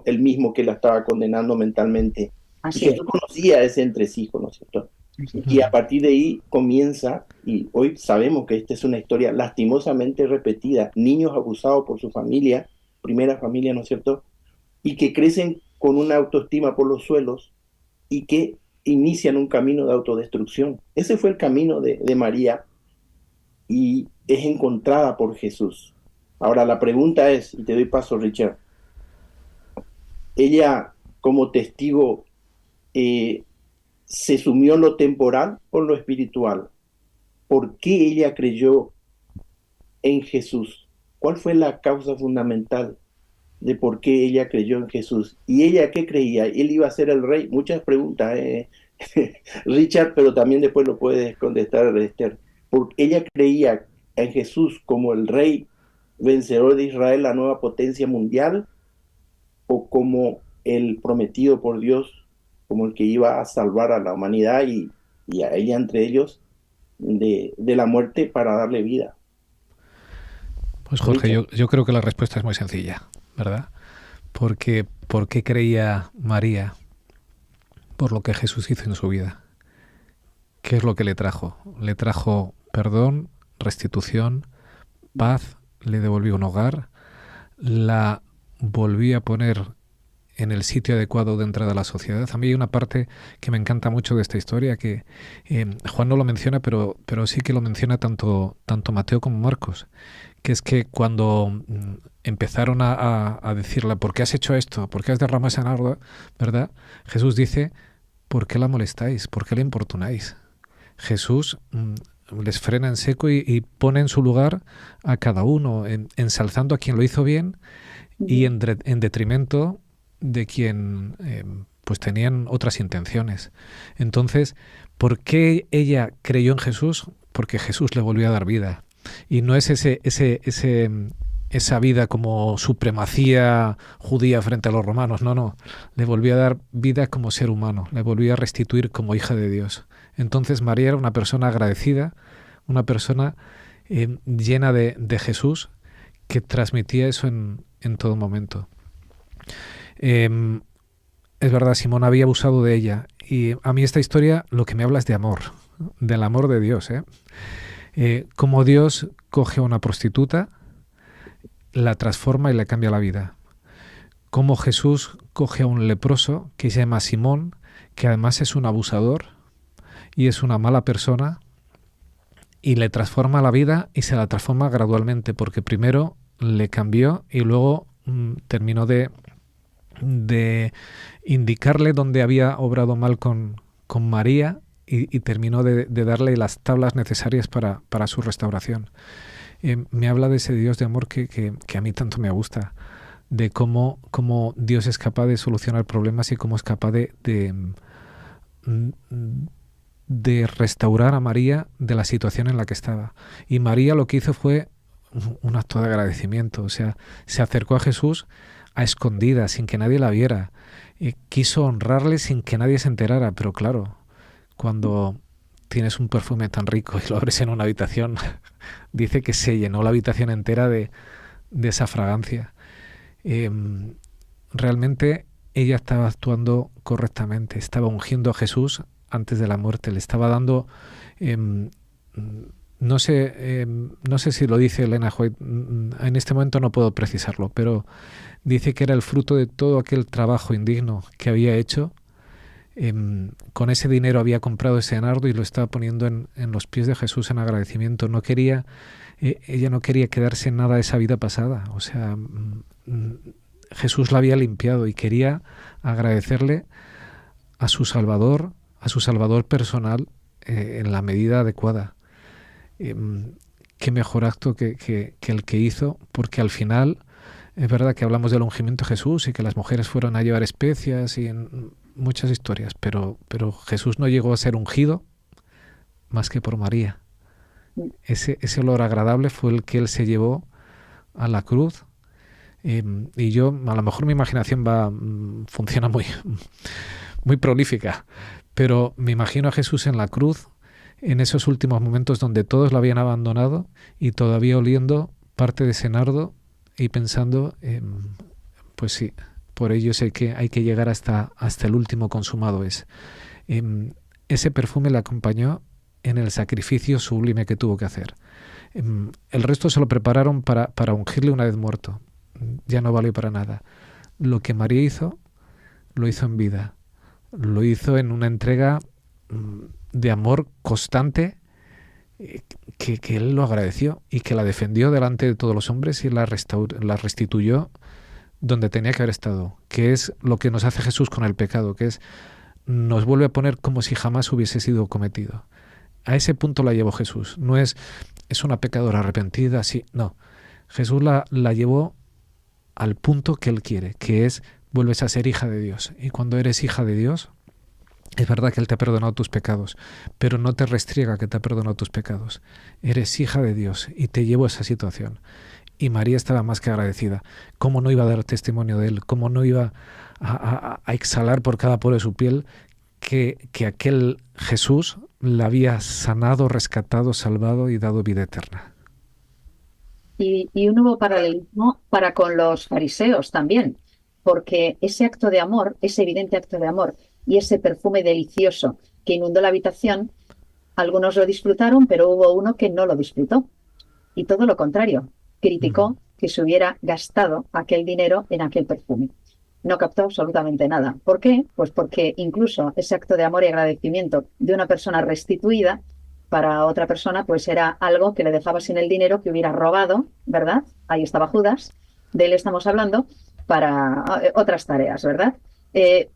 Speaker 9: el mismo que la estaba condenando mentalmente.
Speaker 11: Así
Speaker 9: y Jesús conocía ese entresijo, ¿no es cierto?
Speaker 11: Sí.
Speaker 9: Y a partir de ahí comienza, y hoy sabemos que esta es una historia lastimosamente repetida, niños abusados por su familia, primera familia, ¿no es cierto? Y que crecen con una autoestima por los suelos y que inician un camino de autodestrucción. Ese fue el camino de María y es encontrada por Jesús. Ahora la pregunta es, y te doy paso, Richard, ella como testigo se sumió en lo temporal o en lo espiritual. ¿Por qué ella creyó en Jesús? ¿Cuál fue la causa fundamental de por qué ella creyó en Jesús? ¿Y ella qué creía? ¿Él iba a ser el rey? Muchas preguntas, Richard, pero también después lo puedes contestar, Esther. ¿Porque ella creía en Jesús como el rey vencedor de Israel, la nueva potencia mundial, o como el prometido por Dios, como el que iba a salvar a la humanidad y a ella entre ellos de la muerte para darle vida?
Speaker 10: Pues Jorge, yo creo que la respuesta es muy sencilla, ¿verdad? Porque ¿por qué creía María? Por lo que Jesús hizo en su vida. ¿Qué es lo que le trajo? Le trajo perdón, restitución, paz, le devolvió un hogar, la volví a poner en el sitio adecuado dentro de la sociedad. A mí hay una parte que me encanta mucho de esta historia, que Juan no lo menciona, pero sí que lo menciona tanto Mateo como Marcos, que es que cuando empezaron a decirle, ¿por qué has hecho esto? ¿Por qué has derramado esa agua? ¿Verdad? Jesús dice, ¿por qué la molestáis? ¿Por qué la importunáis? Jesús les frena en seco y pone en su lugar a cada uno, ensalzando a quien lo hizo bien y en detrimento de quien pues tenían otras intenciones. Entonces, ¿por qué ella creyó en Jesús? Porque Jesús le volvió a dar vida. Y no es esa vida como supremacía judía frente a los romanos, no. Le volvió a dar vida como ser humano, le volvió a restituir como hija de Dios. Entonces María era una persona agradecida, una persona llena de Jesús, que transmitía eso en todo momento. Es verdad, Simón había abusado de ella, y a mí esta historia lo que me habla es de amor, del amor de Dios, como Dios coge a una prostituta, la transforma y le cambia la vida. Como Jesús coge a un leproso que se llama Simón, que además es un abusador y es una mala persona, y le transforma la vida y se la transforma gradualmente, porque primero le cambió y luego terminó de indicarle dónde había obrado mal con María y terminó de darle las tablas necesarias para su restauración. Me habla de ese Dios de amor que a mí tanto me gusta, de cómo Dios es capaz de solucionar problemas y cómo es capaz de restaurar a María de la situación en la que estaba. Y María lo que hizo fue un acto de agradecimiento, o sea, se acercó a Jesús a escondidas, sin que nadie la viera, y quiso honrarle sin que nadie se enterara, pero claro, cuando tienes un perfume tan rico y lo abres en una habitación, dice que se llenó la habitación entera de esa fragancia. Realmente ella estaba actuando correctamente, estaba ungiendo a Jesús antes de la muerte, le estaba dando, no sé si lo dice Elena White, en este momento no puedo precisarlo, pero dice que era el fruto de todo aquel trabajo indigno que había hecho. Con ese dinero había comprado ese nardo y lo estaba poniendo en los pies de Jesús en agradecimiento. Ella no quería quedarse en nada de esa vida pasada. O sea, Jesús la había limpiado y quería agradecerle a su Salvador personal en la medida adecuada. Qué mejor acto que el que hizo, porque al final es verdad que hablamos del ungimiento de Jesús y que las mujeres fueron a llevar especias y muchas historias, pero Jesús no llegó a ser ungido más que por María. Ese olor agradable fue el que él se llevó a la cruz. Y yo, a lo mejor mi imaginación funciona muy prolífica, pero me imagino a Jesús en la cruz en esos últimos momentos donde todos lo habían abandonado y todavía oliendo parte de ese nardo y pensando, pues sí, por ello sé que hay que llegar hasta el último consumado es. Ese perfume le acompañó en el sacrificio sublime que tuvo que hacer. El resto se lo prepararon para ungirle una vez muerto. Ya no valió para nada. Lo que María hizo, lo hizo en vida. Lo hizo en una entrega de amor constante que él lo agradeció y que la defendió delante de todos los hombres y la restituyó donde tenía que haber estado, que es lo que nos hace Jesús con el pecado, que es nos vuelve a poner como si jamás hubiese sido cometido. A ese punto la llevó Jesús. No es una pecadora arrepentida, sí, no. Jesús la llevó al punto que Él quiere, que es vuelves a ser hija de Dios. Y cuando eres hija de Dios, es verdad que Él te ha perdonado tus pecados, pero no te restriega que te ha perdonado tus pecados. Eres hija de Dios y te llevó a esa situación. Y María estaba más que agradecida. ¿Cómo no iba a dar testimonio de Él? ¿Cómo no iba a exhalar por cada poro de su piel que aquel Jesús la había sanado, rescatado, salvado y dado vida eterna?
Speaker 11: Y un nuevo paralelismo para con los fariseos también, porque ese acto de amor, ese evidente acto de amor y ese perfume delicioso que inundó la habitación, algunos lo disfrutaron, pero hubo uno que no lo disfrutó. Y todo lo contrario, criticó que se hubiera gastado aquel dinero en aquel perfume. No captó absolutamente nada. ¿Por qué? Pues porque incluso ese acto de amor y agradecimiento de una persona restituida para otra persona, pues era algo que le dejaba sin el dinero que hubiera robado, ¿verdad? Ahí estaba Judas, de él estamos hablando, para otras tareas, ¿verdad?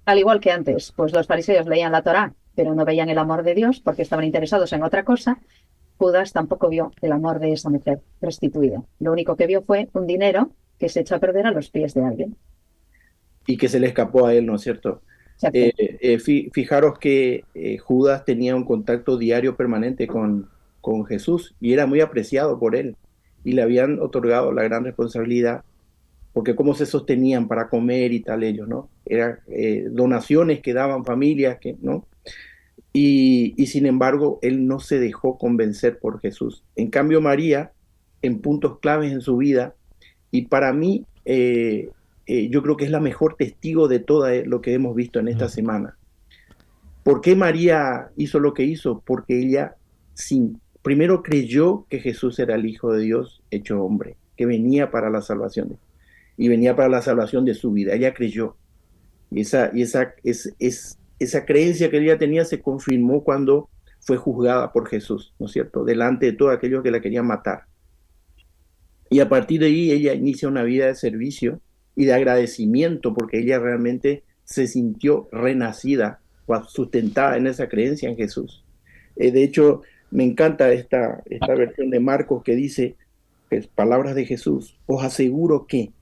Speaker 11: Al igual que antes, pues los fariseos leían la Torá, pero no veían el amor de Dios porque estaban interesados en otra cosa. Judas tampoco vio el amor de esa mujer restituida. Lo único que vio fue un dinero que se echó a perder a los pies de alguien.
Speaker 9: Y que se le escapó a él, ¿no es cierto? Fijaros que Judas tenía un contacto diario permanente con Jesús y era muy apreciado por él. Y le habían otorgado la gran responsabilidad, porque cómo se sostenían para comer y tal ellos, ¿no? Eran donaciones que daban familias, ¿no? Y sin embargo, él no se dejó convencer por Jesús. En cambio, María, en puntos claves en su vida, y para mí, yo creo que es la mejor testigo de todo lo que hemos visto en esta semana. ¿Por qué María hizo lo que hizo? Porque ella primero creyó que Jesús era el Hijo de Dios hecho hombre, que venía para la salvación, y venía para la salvación de su vida. Ella creyó. Y esa creencia que ella tenía se confirmó cuando fue juzgada por Jesús, ¿no es cierto? Delante de todos aquellos que la querían matar. Y a partir de ahí ella inicia una vida de servicio y de agradecimiento, porque ella realmente se sintió renacida o sustentada en esa creencia en Jesús. De hecho, me encanta esta versión de Marcos que dice, palabras de Jesús: os aseguro que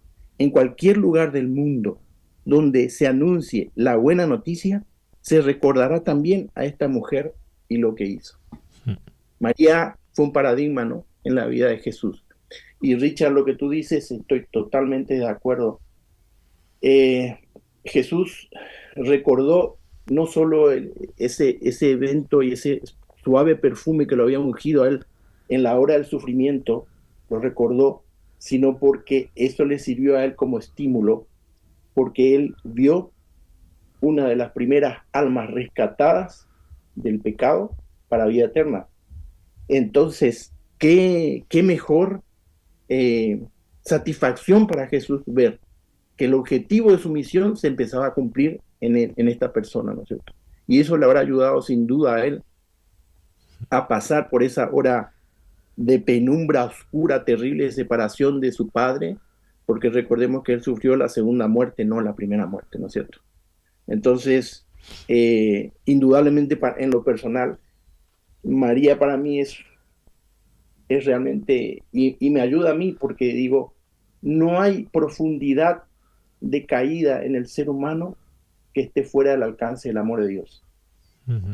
Speaker 9: en cualquier lugar del mundo donde se anuncie la buena noticia, se recordará también a esta mujer y lo que hizo. María fue un paradigma, ¿no?, en la vida de Jesús. Y Richard, lo que tú dices, estoy totalmente de acuerdo. Jesús recordó no solo ese evento y ese suave perfume que lo había ungido a él en la hora del sufrimiento, lo recordó, sino porque eso le sirvió a él como estímulo, porque él vio una de las primeras almas rescatadas del pecado para vida eterna. Entonces, qué mejor satisfacción para Jesús ver que el objetivo de su misión se empezaba a cumplir en esta persona, ¿no es cierto? Y eso le habrá ayudado sin duda a él a pasar por esa hora de penumbra oscura, terrible, de separación de su padre, porque recordemos que él sufrió la segunda muerte, no la primera muerte, ¿no es cierto? Entonces, indudablemente en lo personal, María para mí es realmente, y me ayuda a mí, porque digo, no hay profundidad de caída en el ser humano que esté fuera del alcance del amor de Dios.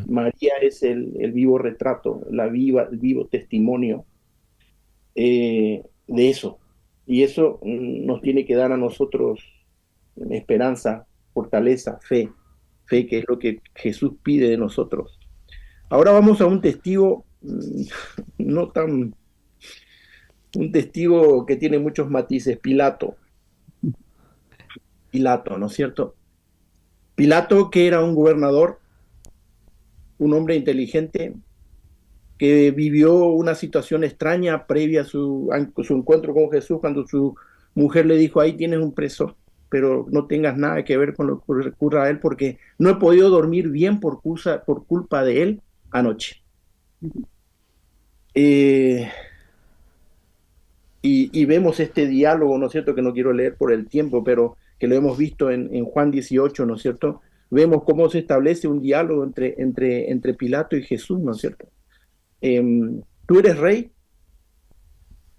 Speaker 9: María es el vivo retrato, el vivo testimonio de eso. Y eso nos tiene que dar a nosotros esperanza, fortaleza, fe, que es lo que Jesús pide de nosotros. Ahora vamos a un testigo, un testigo que tiene muchos matices, Pilato, ¿no es cierto? Pilato, que era un gobernador, un hombre inteligente, que vivió una situación extraña previa a su encuentro con Jesús, cuando su mujer le dijo, ahí tienes un preso, pero no tengas nada que ver con lo que ocurra a él, porque no he podido dormir bien por culpa de él anoche. Y vemos este diálogo, ¿no es cierto?, que no quiero leer por el tiempo, pero que lo hemos visto en Juan 18, ¿no es cierto? Vemos cómo se establece un diálogo entre Pilato y Jesús, ¿no es cierto? ¿Tú eres rey?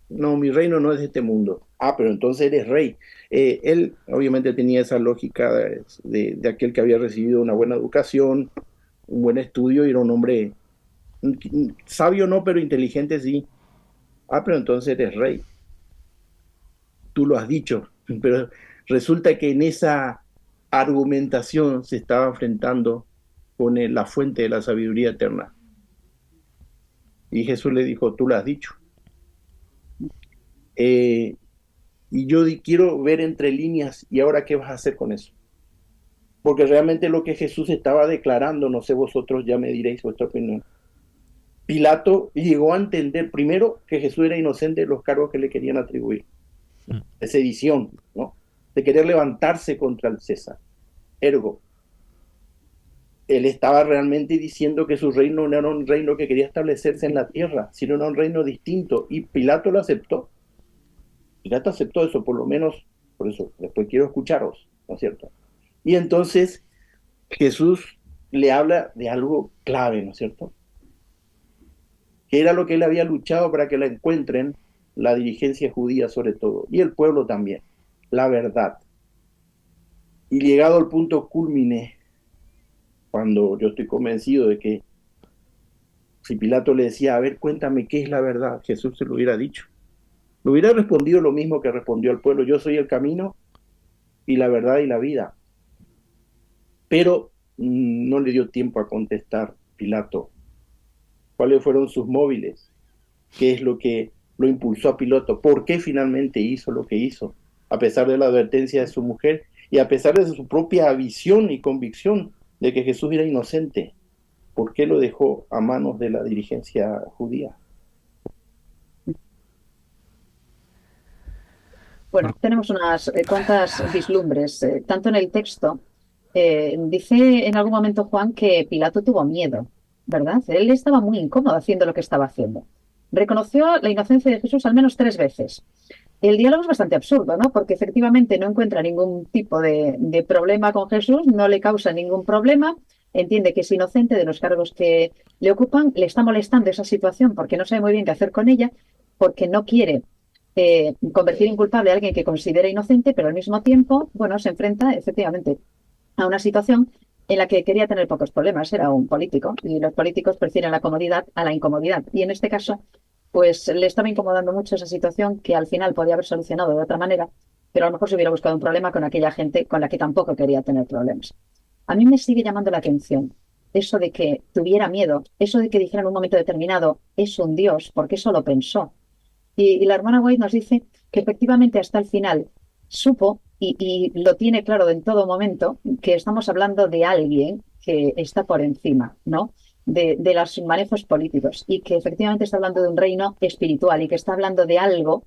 Speaker 9: No, mi reino no es de este mundo. Ah, pero entonces eres rey. Él obviamente tenía esa lógica de aquel que había recibido una buena educación, un buen estudio, y era un hombre sabio no, pero inteligente sí. Ah, pero entonces eres rey. Tú lo has dicho, pero resulta que en esa argumentación se estaba enfrentando con la fuente de la sabiduría eterna. Y Jesús le dijo, tú lo has dicho. Y yo quiero ver entre líneas, ¿y ahora qué vas a hacer con eso? Porque realmente lo que Jesús estaba declarando, no sé, vosotros ya me diréis vuestra opinión. Pilato llegó a entender primero que Jesús era inocente de los cargos que le querían atribuir, de sedición, ¿no?, de querer levantarse contra el César. Ergo, él estaba realmente diciendo que su reino no era un reino que quería establecerse en la tierra, sino era un reino distinto, y Pilato lo aceptó. Pilato aceptó eso, por lo menos, por eso, después quiero escucharos, ¿no es cierto? Y entonces Jesús le habla de algo clave, ¿no es cierto?, que era lo que él había luchado para que la encuentren, la dirigencia judía sobre todo, y el pueblo también, la verdad. Y llegado al punto cúlmine, cuando yo estoy convencido de que si Pilato le decía, a ver, cuéntame qué es la verdad, Jesús se lo hubiera dicho. Le hubiera respondido lo mismo que respondió al pueblo, yo soy el camino y la verdad y la vida. Pero no le dio tiempo a contestar Pilato. ¿Cuáles fueron sus móviles? ¿Qué es lo que lo impulsó a Pilato? ¿Por qué finalmente hizo lo que hizo? A pesar de la advertencia de su mujer y a pesar de su propia visión y convicción de que Jesús era inocente, ¿por qué lo dejó a manos de la dirigencia judía?
Speaker 11: Bueno, tenemos unas cuantas vislumbres, tanto en el texto. Dice en algún momento Juan que Pilato tuvo miedo, ¿verdad? Él estaba muy incómodo haciendo lo que estaba haciendo. Reconoció la inocencia de Jesús al menos 3 veces. El diálogo es bastante absurdo, ¿no? Porque efectivamente no encuentra ningún tipo de problema con Jesús, no le causa ningún problema, entiende que es inocente de los cargos que le ocupan, le está molestando esa situación porque no sabe muy bien qué hacer con ella, porque no quiere convertir en culpable a alguien que considera inocente, pero al mismo tiempo, bueno, se enfrenta efectivamente a una situación en la que quería tener pocos problemas. Era un político y los políticos prefieren la comodidad a la incomodidad. Y en este caso, pues le estaba incomodando mucho esa situación que al final podía haber solucionado de otra manera, pero a lo mejor se hubiera buscado un problema con aquella gente con la que tampoco quería tener problemas. A mí me sigue llamando la atención eso de que tuviera miedo, eso de que dijera en un momento determinado, es un Dios, porque eso lo pensó. Y la hermana White nos dice que efectivamente hasta el final supo y lo tiene claro en todo momento que estamos hablando de alguien que está por encima, ¿no? De los manejos políticos y que efectivamente está hablando de un reino espiritual y que está hablando de algo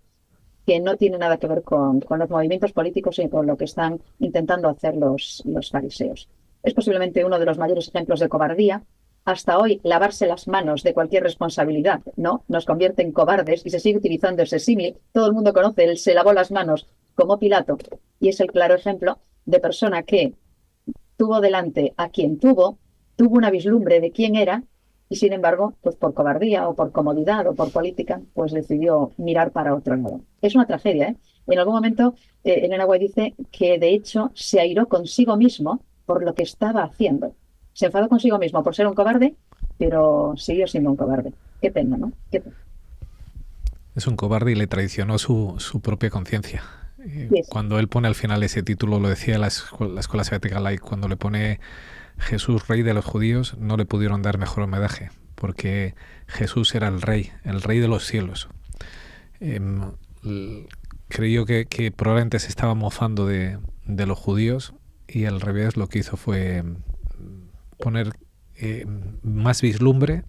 Speaker 11: que no tiene nada que ver con los movimientos políticos y con lo que están intentando hacer los fariseos. Es posiblemente uno de los mayores ejemplos de cobardía. Hasta hoy, lavarse las manos de cualquier responsabilidad, ¿no? Nos convierte en cobardes y se sigue utilizando ese símil. Todo el mundo conoce el se lavó las manos como Pilato y es el claro ejemplo de persona que tuvo delante a quien tuvo una vislumbre de quién era y sin embargo, pues por cobardía o por comodidad o por política, pues decidió mirar para otro lado. Es una tragedia, ¿eh? En algún momento, Elena White dice que de hecho se airó consigo mismo por lo que estaba haciendo. Se enfadó consigo mismo por ser un cobarde, pero siguió siendo un cobarde. Qué pena, ¿no? Qué pena.
Speaker 10: Es un cobarde y le traicionó su propia conciencia.
Speaker 11: Yes.
Speaker 10: Cuando él pone al final ese título, lo decía la Escuela Sabática Laic, cuando le pone Jesús, Rey de los Judíos, no le pudieron dar mejor homenaje, porque Jesús era el Rey de los cielos. Creyó que probablemente se estaba mofando de los judíos y al revés lo que hizo fue poner más vislumbre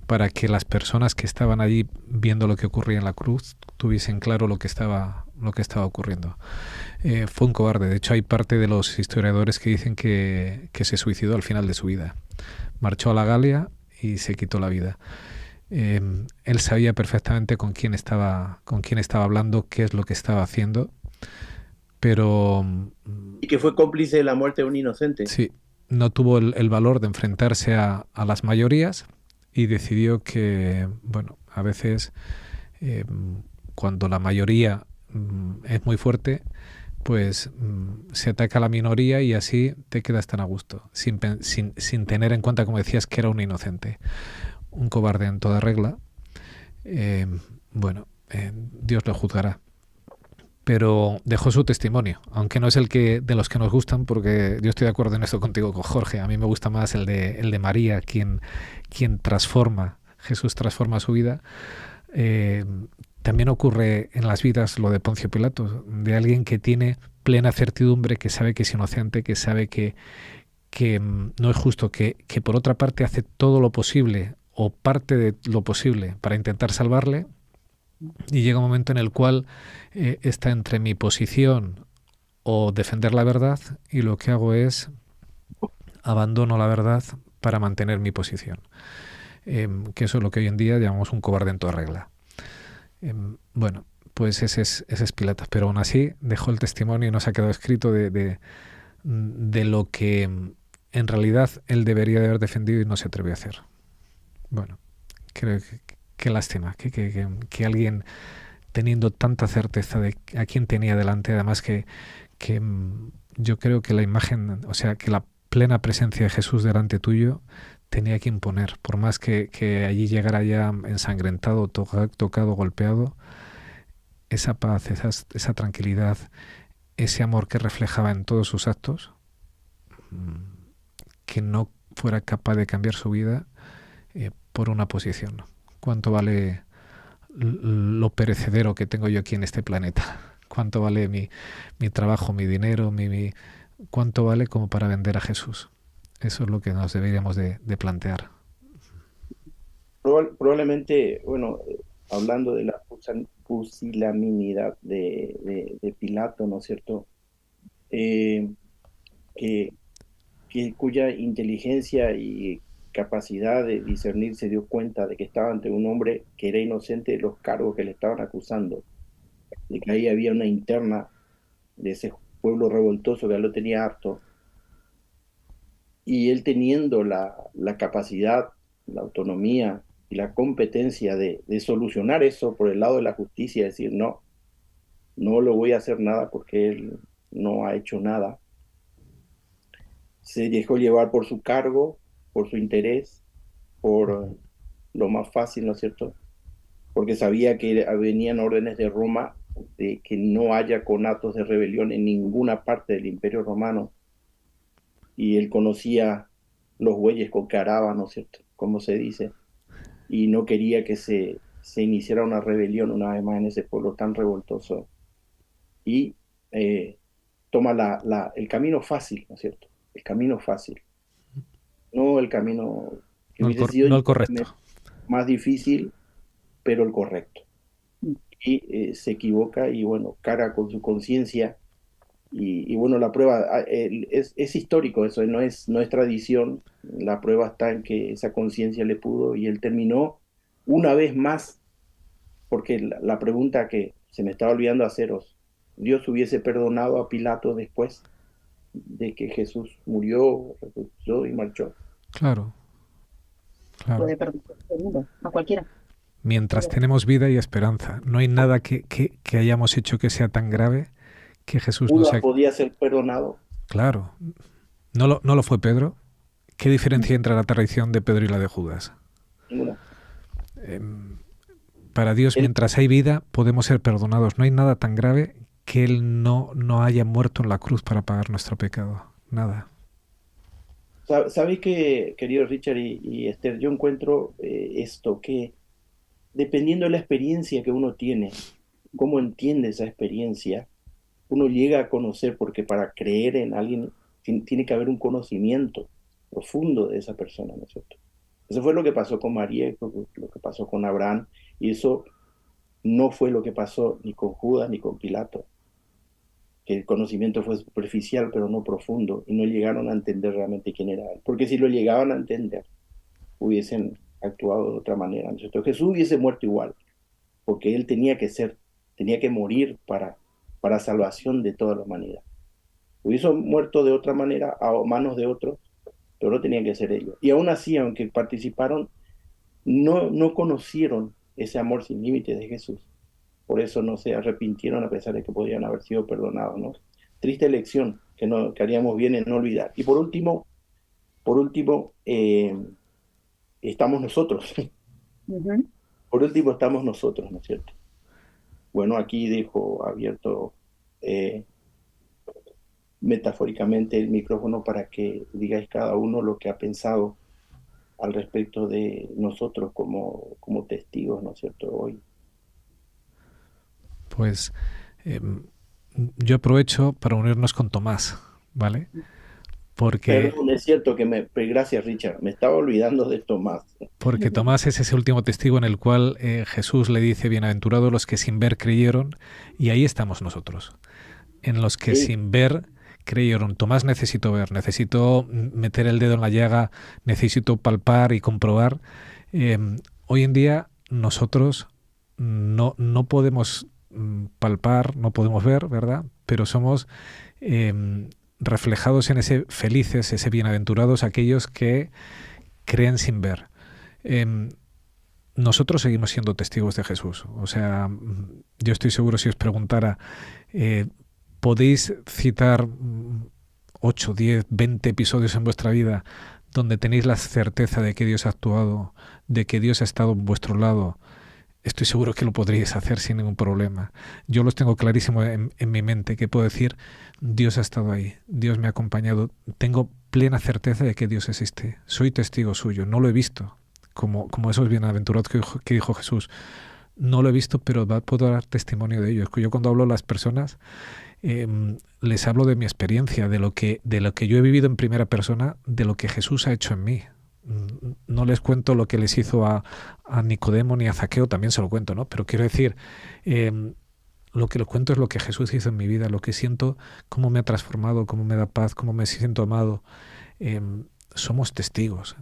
Speaker 10: para que las personas que estaban allí viendo lo que ocurría en la cruz tuviesen claro lo que estaba ocurriendo. Fue un cobarde. De hecho, hay parte de los historiadores que dicen que se suicidó al final de su vida. Marchó a la Galia y se quitó la vida. Él sabía perfectamente con quién estaba hablando, qué es lo que estaba haciendo, pero...
Speaker 9: Y que fue cómplice de la muerte de un inocente.
Speaker 10: Sí, no tuvo el valor de enfrentarse a las mayorías y decidió que, bueno, a veces cuando la mayoría es muy fuerte, pues se ataca a la minoría y así te quedas tan a gusto, sin tener en cuenta, como decías, que era un inocente. Un cobarde en toda regla. Dios lo juzgará. Pero dejó su testimonio, aunque no es el que de los que nos gustan, porque yo estoy de acuerdo en esto contigo, con Jorge. A mí me gusta más el de María, quien transforma, Jesús transforma su vida. También ocurre en las vidas lo de Poncio Pilato, de alguien que tiene plena certidumbre, que sabe que es inocente, que sabe que no es justo, que por otra parte hace todo lo posible o parte de lo posible para intentar salvarle. Y llega un momento en el cual está entre mi posición o defender la verdad y lo que hago es abandono la verdad para mantener mi posición. Que eso es lo que hoy en día llamamos un cobarde en toda regla. Pues ese es Pilato, pero aún así dejó el testimonio y nos ha quedado escrito de lo que en realidad él debería de haber defendido y no se atrevió a hacer. Bueno, creo que qué lástima que alguien teniendo tanta certeza de a quién tenía delante, además que yo creo que la imagen, o sea, que la plena presencia de Jesús delante tuyo tenía que imponer, por más que allí llegara ya ensangrentado, tocado, golpeado, esa paz, esa tranquilidad, ese amor que reflejaba en todos sus actos, que no fuera capaz de cambiar su vida por una posición. ¿Cuánto vale lo perecedero que tengo yo aquí en este planeta? ¿Cuánto vale mi trabajo, mi dinero, cuánto vale como para vender a Jesús? Eso es lo que nos deberíamos de plantear.
Speaker 9: Probablemente, bueno, hablando de la pusilanimidad de Pilato, ¿no es cierto? Cuya inteligencia y capacidad de discernir se dio cuenta de que estaba ante un hombre que era inocente de los cargos que le estaban acusando, de que ahí había una interna de ese pueblo revoltoso que ya lo tenía harto, y él teniendo la capacidad, la autonomía la competencia de solucionar eso por el lado de la justicia, decir, no lo voy a hacer nada porque él no ha hecho nada. Se dejó llevar por su cargo, por su interés, por lo más fácil, ¿no es cierto? Porque sabía que venían órdenes de Roma de que no haya conatos de rebelión en ninguna parte del Imperio Romano. Y él conocía los bueyes con que araba, ¿no es cierto? Como se dice. Y no quería que se iniciara una rebelión una vez más en ese pueblo tan revoltoso. Y toma el camino fácil, ¿no es cierto? El camino fácil. No el camino que hubiese sido
Speaker 10: no el correcto.
Speaker 9: Más difícil, pero el correcto. Y se equivoca y bueno, carga con su conciencia. Y bueno, la prueba es histórico, eso no es tradición. La prueba está en que esa conciencia le pudo y él terminó una vez más, porque la pregunta que se me estaba olvidando haceros, ¿Dios hubiese perdonado a Pilato después de que Jesús murió, resucitó y marchó?
Speaker 10: Claro.
Speaker 11: Puede perdonar a todo el mundo, a cualquiera.
Speaker 10: Mientras tenemos vida y esperanza, no hay nada que hayamos hecho que sea tan grave que Jesús no sea...
Speaker 9: ¿Podía ser perdonado?
Speaker 10: Claro. ¿No lo fue Pedro? ¿Qué diferencia entre la traición de Pedro y la de Judas?
Speaker 9: Ninguna.
Speaker 10: Para Dios, mientras hay vida, podemos ser perdonados. No hay nada tan grave que Él no haya muerto en la cruz para pagar nuestro pecado. Nada.
Speaker 9: ¿Sabéis que, querido Richard y Esther, yo encuentro esto, que dependiendo de la experiencia que uno tiene, cómo entiende esa experiencia, uno llega a conocer, porque para creer en alguien tiene que haber un conocimiento profundo de esa persona, ¿no es cierto? Eso fue lo que pasó con María, lo que pasó con Abraham, y eso no fue lo que pasó ni con Judas ni con Pilato, que el conocimiento fue superficial pero no profundo, y no llegaron a entender realmente quién era él, porque si lo llegaban a entender, hubiesen actuado de otra manera, ¿no es cierto? Jesús hubiese muerto igual, porque él tenía que morir para salvación de toda la humanidad. Hubiese muerto de otra manera a manos de otros, pero no tenían que ser ellos. Y aún así, aunque participaron, no conocieron ese amor sin límites de Jesús. Por eso no se arrepintieron a pesar de que podían haber sido perdonados, ¿no? Triste lección que haríamos bien en no olvidar. Y por último, estamos nosotros.
Speaker 11: Uh-huh.
Speaker 9: Por último estamos nosotros, ¿no es cierto? Bueno, aquí dejo abierto metafóricamente el micrófono para que digáis cada uno lo que ha pensado al respecto de nosotros como testigos, ¿no es cierto?, hoy.
Speaker 10: Pues yo aprovecho para unirnos con Tomás, ¿vale? Porque...
Speaker 9: Perdón, es cierto que gracias, Richard, me estaba olvidando de Tomás.
Speaker 10: Porque Tomás es ese último testigo en el cual Jesús le dice, bienaventurados los que sin ver creyeron, y ahí estamos nosotros, en los que sin ver creyeron. Tomás necesito ver, necesito meter el dedo en la llaga, necesito palpar y comprobar. Hoy en día nosotros no podemos palpar, no podemos ver, ¿verdad? Pero somos reflejados en ese felices, ese bienaventurados, aquellos que creen sin ver. Nosotros seguimos siendo testigos de Jesús. O sea, yo estoy seguro, si os preguntara, ¿podéis citar 8, 10, 20 episodios en vuestra vida donde tenéis la certeza de que Dios ha actuado, de que Dios ha estado en vuestro lado? Estoy seguro que lo podríais hacer sin ningún problema. Yo los tengo clarísimo en mi mente, que puedo decir, Dios ha estado ahí, Dios me ha acompañado, tengo plena certeza de que Dios existe, soy testigo suyo, no lo he visto, como esos bienaventurados que dijo Jesús, no lo he visto, pero puedo dar testimonio de ello. Yo cuando hablo a las personas, les hablo de mi experiencia, de lo que yo he vivido en primera persona, de lo que Jesús ha hecho en mí. No les cuento lo que les hizo a Nicodemo ni a Zaqueo, también se lo cuento, ¿no? Pero quiero decir, lo que les cuento es lo que Jesús hizo en mi vida, lo que siento, cómo me ha transformado, cómo me da paz, cómo me siento amado. Somos testigos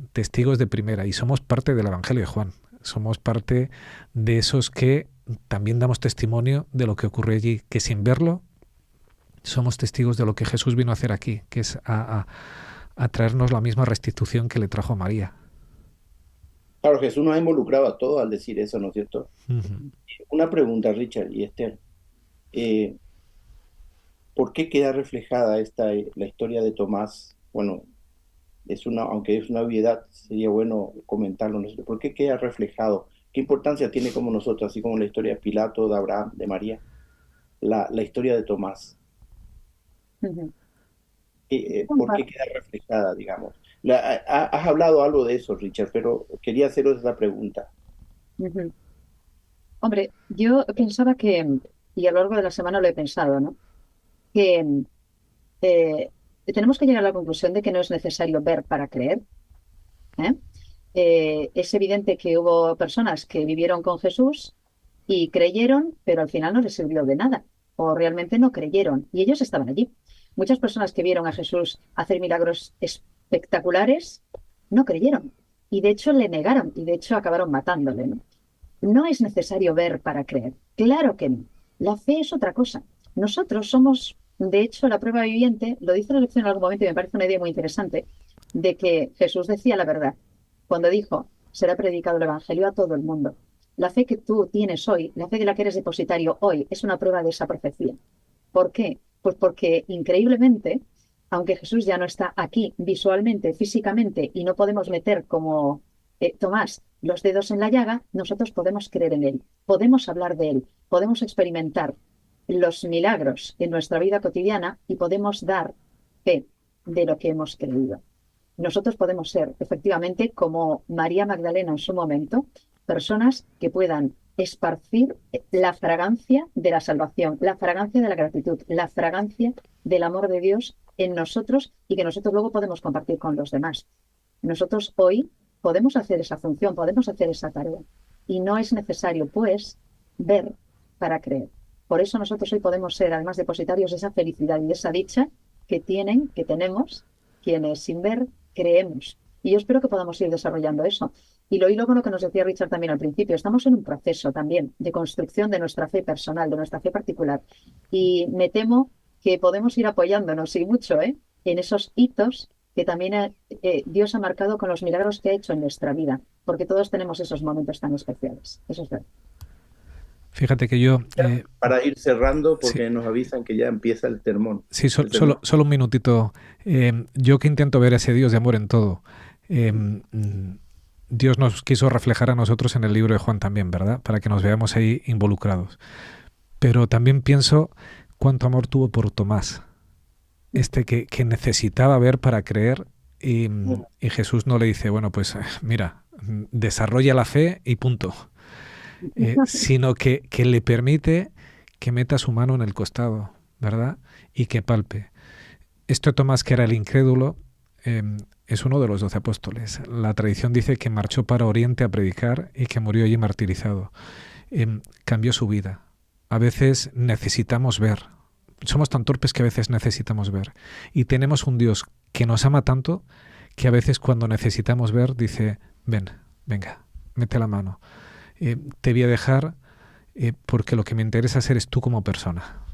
Speaker 10: de primera, y somos parte del Evangelio de Juan. Somos parte de esos que también damos testimonio de lo que ocurre allí, que sin verlo somos testigos de lo que Jesús vino a hacer aquí, que es a traernos la misma restitución que le trajo a María.
Speaker 9: Claro, Jesús nos ha involucrado a todos al decir eso, ¿no es cierto?
Speaker 10: Ujú.
Speaker 9: Una pregunta, Richard y Esther. Eh, ¿Por qué queda reflejada la historia de Tomás? Bueno, aunque es una obviedad, sería bueno comentarlo, ¿no? ¿Por qué queda reflejado? ¿Qué importancia tiene como nosotros, así como la historia de Pilato, de Abraham, de María, la historia de Tomás?
Speaker 11: Ujú.
Speaker 9: ¿Por qué queda reflejada, digamos? Has hablado algo de eso, Richard, pero quería haceros esa pregunta.
Speaker 11: Ujú. Hombre, yo pensaba que, y a lo largo de la semana lo he pensado, ¿no? Que eh, tenemos que llegar a la conclusión de que no es necesario ver para creer, ¿eh? Es evidente que hubo personas que vivieron con Jesús y creyeron, pero al final no les sirvió de nada, o realmente no creyeron, y ellos estaban allí. Muchas personas que vieron a Jesús hacer milagros espectaculares no creyeron, y de hecho le negaron, y de hecho acabaron matándole, ¿no? No es necesario ver para creer. Claro que no. La fe es otra cosa. Nosotros somos, de hecho, la prueba viviente, lo dice la lección en algún momento y me parece una idea muy interesante, de que Jesús decía la verdad. Cuando dijo, será predicado el Evangelio a todo el mundo. La fe que tú tienes hoy, la fe de la que eres depositario hoy, es una prueba de esa profecía. ¿Por qué? Pues porque increíblemente, aunque Jesús ya no está aquí visualmente, físicamente, y no podemos meter como Tomás los dedos en la llaga, nosotros podemos creer en Él, podemos hablar de Él, podemos experimentar los milagros en nuestra vida cotidiana y podemos dar fe de lo que hemos creído. Nosotros podemos ser, efectivamente, como María Magdalena en su momento, personas que puedan esparcir la fragancia de la salvación, la fragancia de la gratitud, la fragancia del amor de Dios en nosotros y que nosotros luego podemos compartir con los demás. Nosotros hoy podemos hacer esa función, podemos hacer esa tarea y no es necesario, pues, ver para creer. Por eso nosotros hoy podemos ser, además, depositarios de esa felicidad y de esa dicha que tenemos, quienes sin ver creemos. Y yo espero que podamos ir desarrollando eso. Y lo hilo con lo que nos decía Richard también al principio. Estamos en un proceso también de construcción de nuestra fe personal, de nuestra fe particular. Y me temo que podemos ir apoyándonos, y mucho, en esos hitos que también Dios ha marcado con los milagros que ha hecho en nuestra vida. Porque todos tenemos esos momentos tan especiales. Eso es verdad.
Speaker 10: Fíjate que yo...
Speaker 9: Para ir cerrando, porque nos avisan que ya empieza el sermón.
Speaker 10: Sí, solo un minutito. Yo que intento ver a ese Dios de amor en todo. Dios nos quiso reflejar a nosotros en el libro de Juan también, ¿verdad? Para que nos veamos ahí involucrados. Pero también pienso cuánto amor tuvo por Tomás. Que necesitaba ver para creer y Jesús no le dice, bueno, pues mira, desarrolla la fe y punto. Sino que le permite que meta su mano en el costado, ¿verdad? Y que palpe. Tomás, que era el incrédulo, es uno de los 12 apóstoles. La tradición dice que marchó para Oriente a predicar y que murió allí martirizado. Cambió su vida. A veces necesitamos ver. Somos tan torpes que a veces necesitamos ver. Y tenemos un Dios que nos ama tanto que a veces cuando necesitamos ver dice, venga, mete la mano. Te voy a dejar porque lo que me interesa eres tú como persona.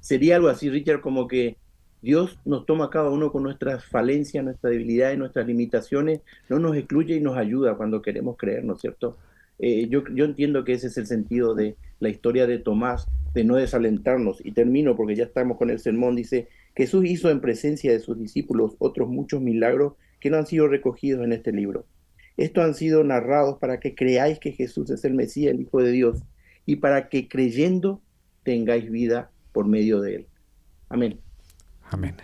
Speaker 9: Sería algo así, Richard, como que Dios nos toma a cada uno con nuestras falencias, nuestras debilidades, nuestras limitaciones, no nos excluye y nos ayuda cuando queremos creer, ¿no es cierto? Yo entiendo que ese es el sentido de la historia de Tomás, de no desalentarnos. Y termino porque ya estamos con el sermón. Dice, Jesús hizo en presencia de sus discípulos otros muchos milagros que no han sido recogidos en este libro. Estos han sido narrados para que creáis que Jesús es el Mesías, el Hijo de Dios, y para que creyendo tengáis vida por medio de él. Amén.
Speaker 10: Amén.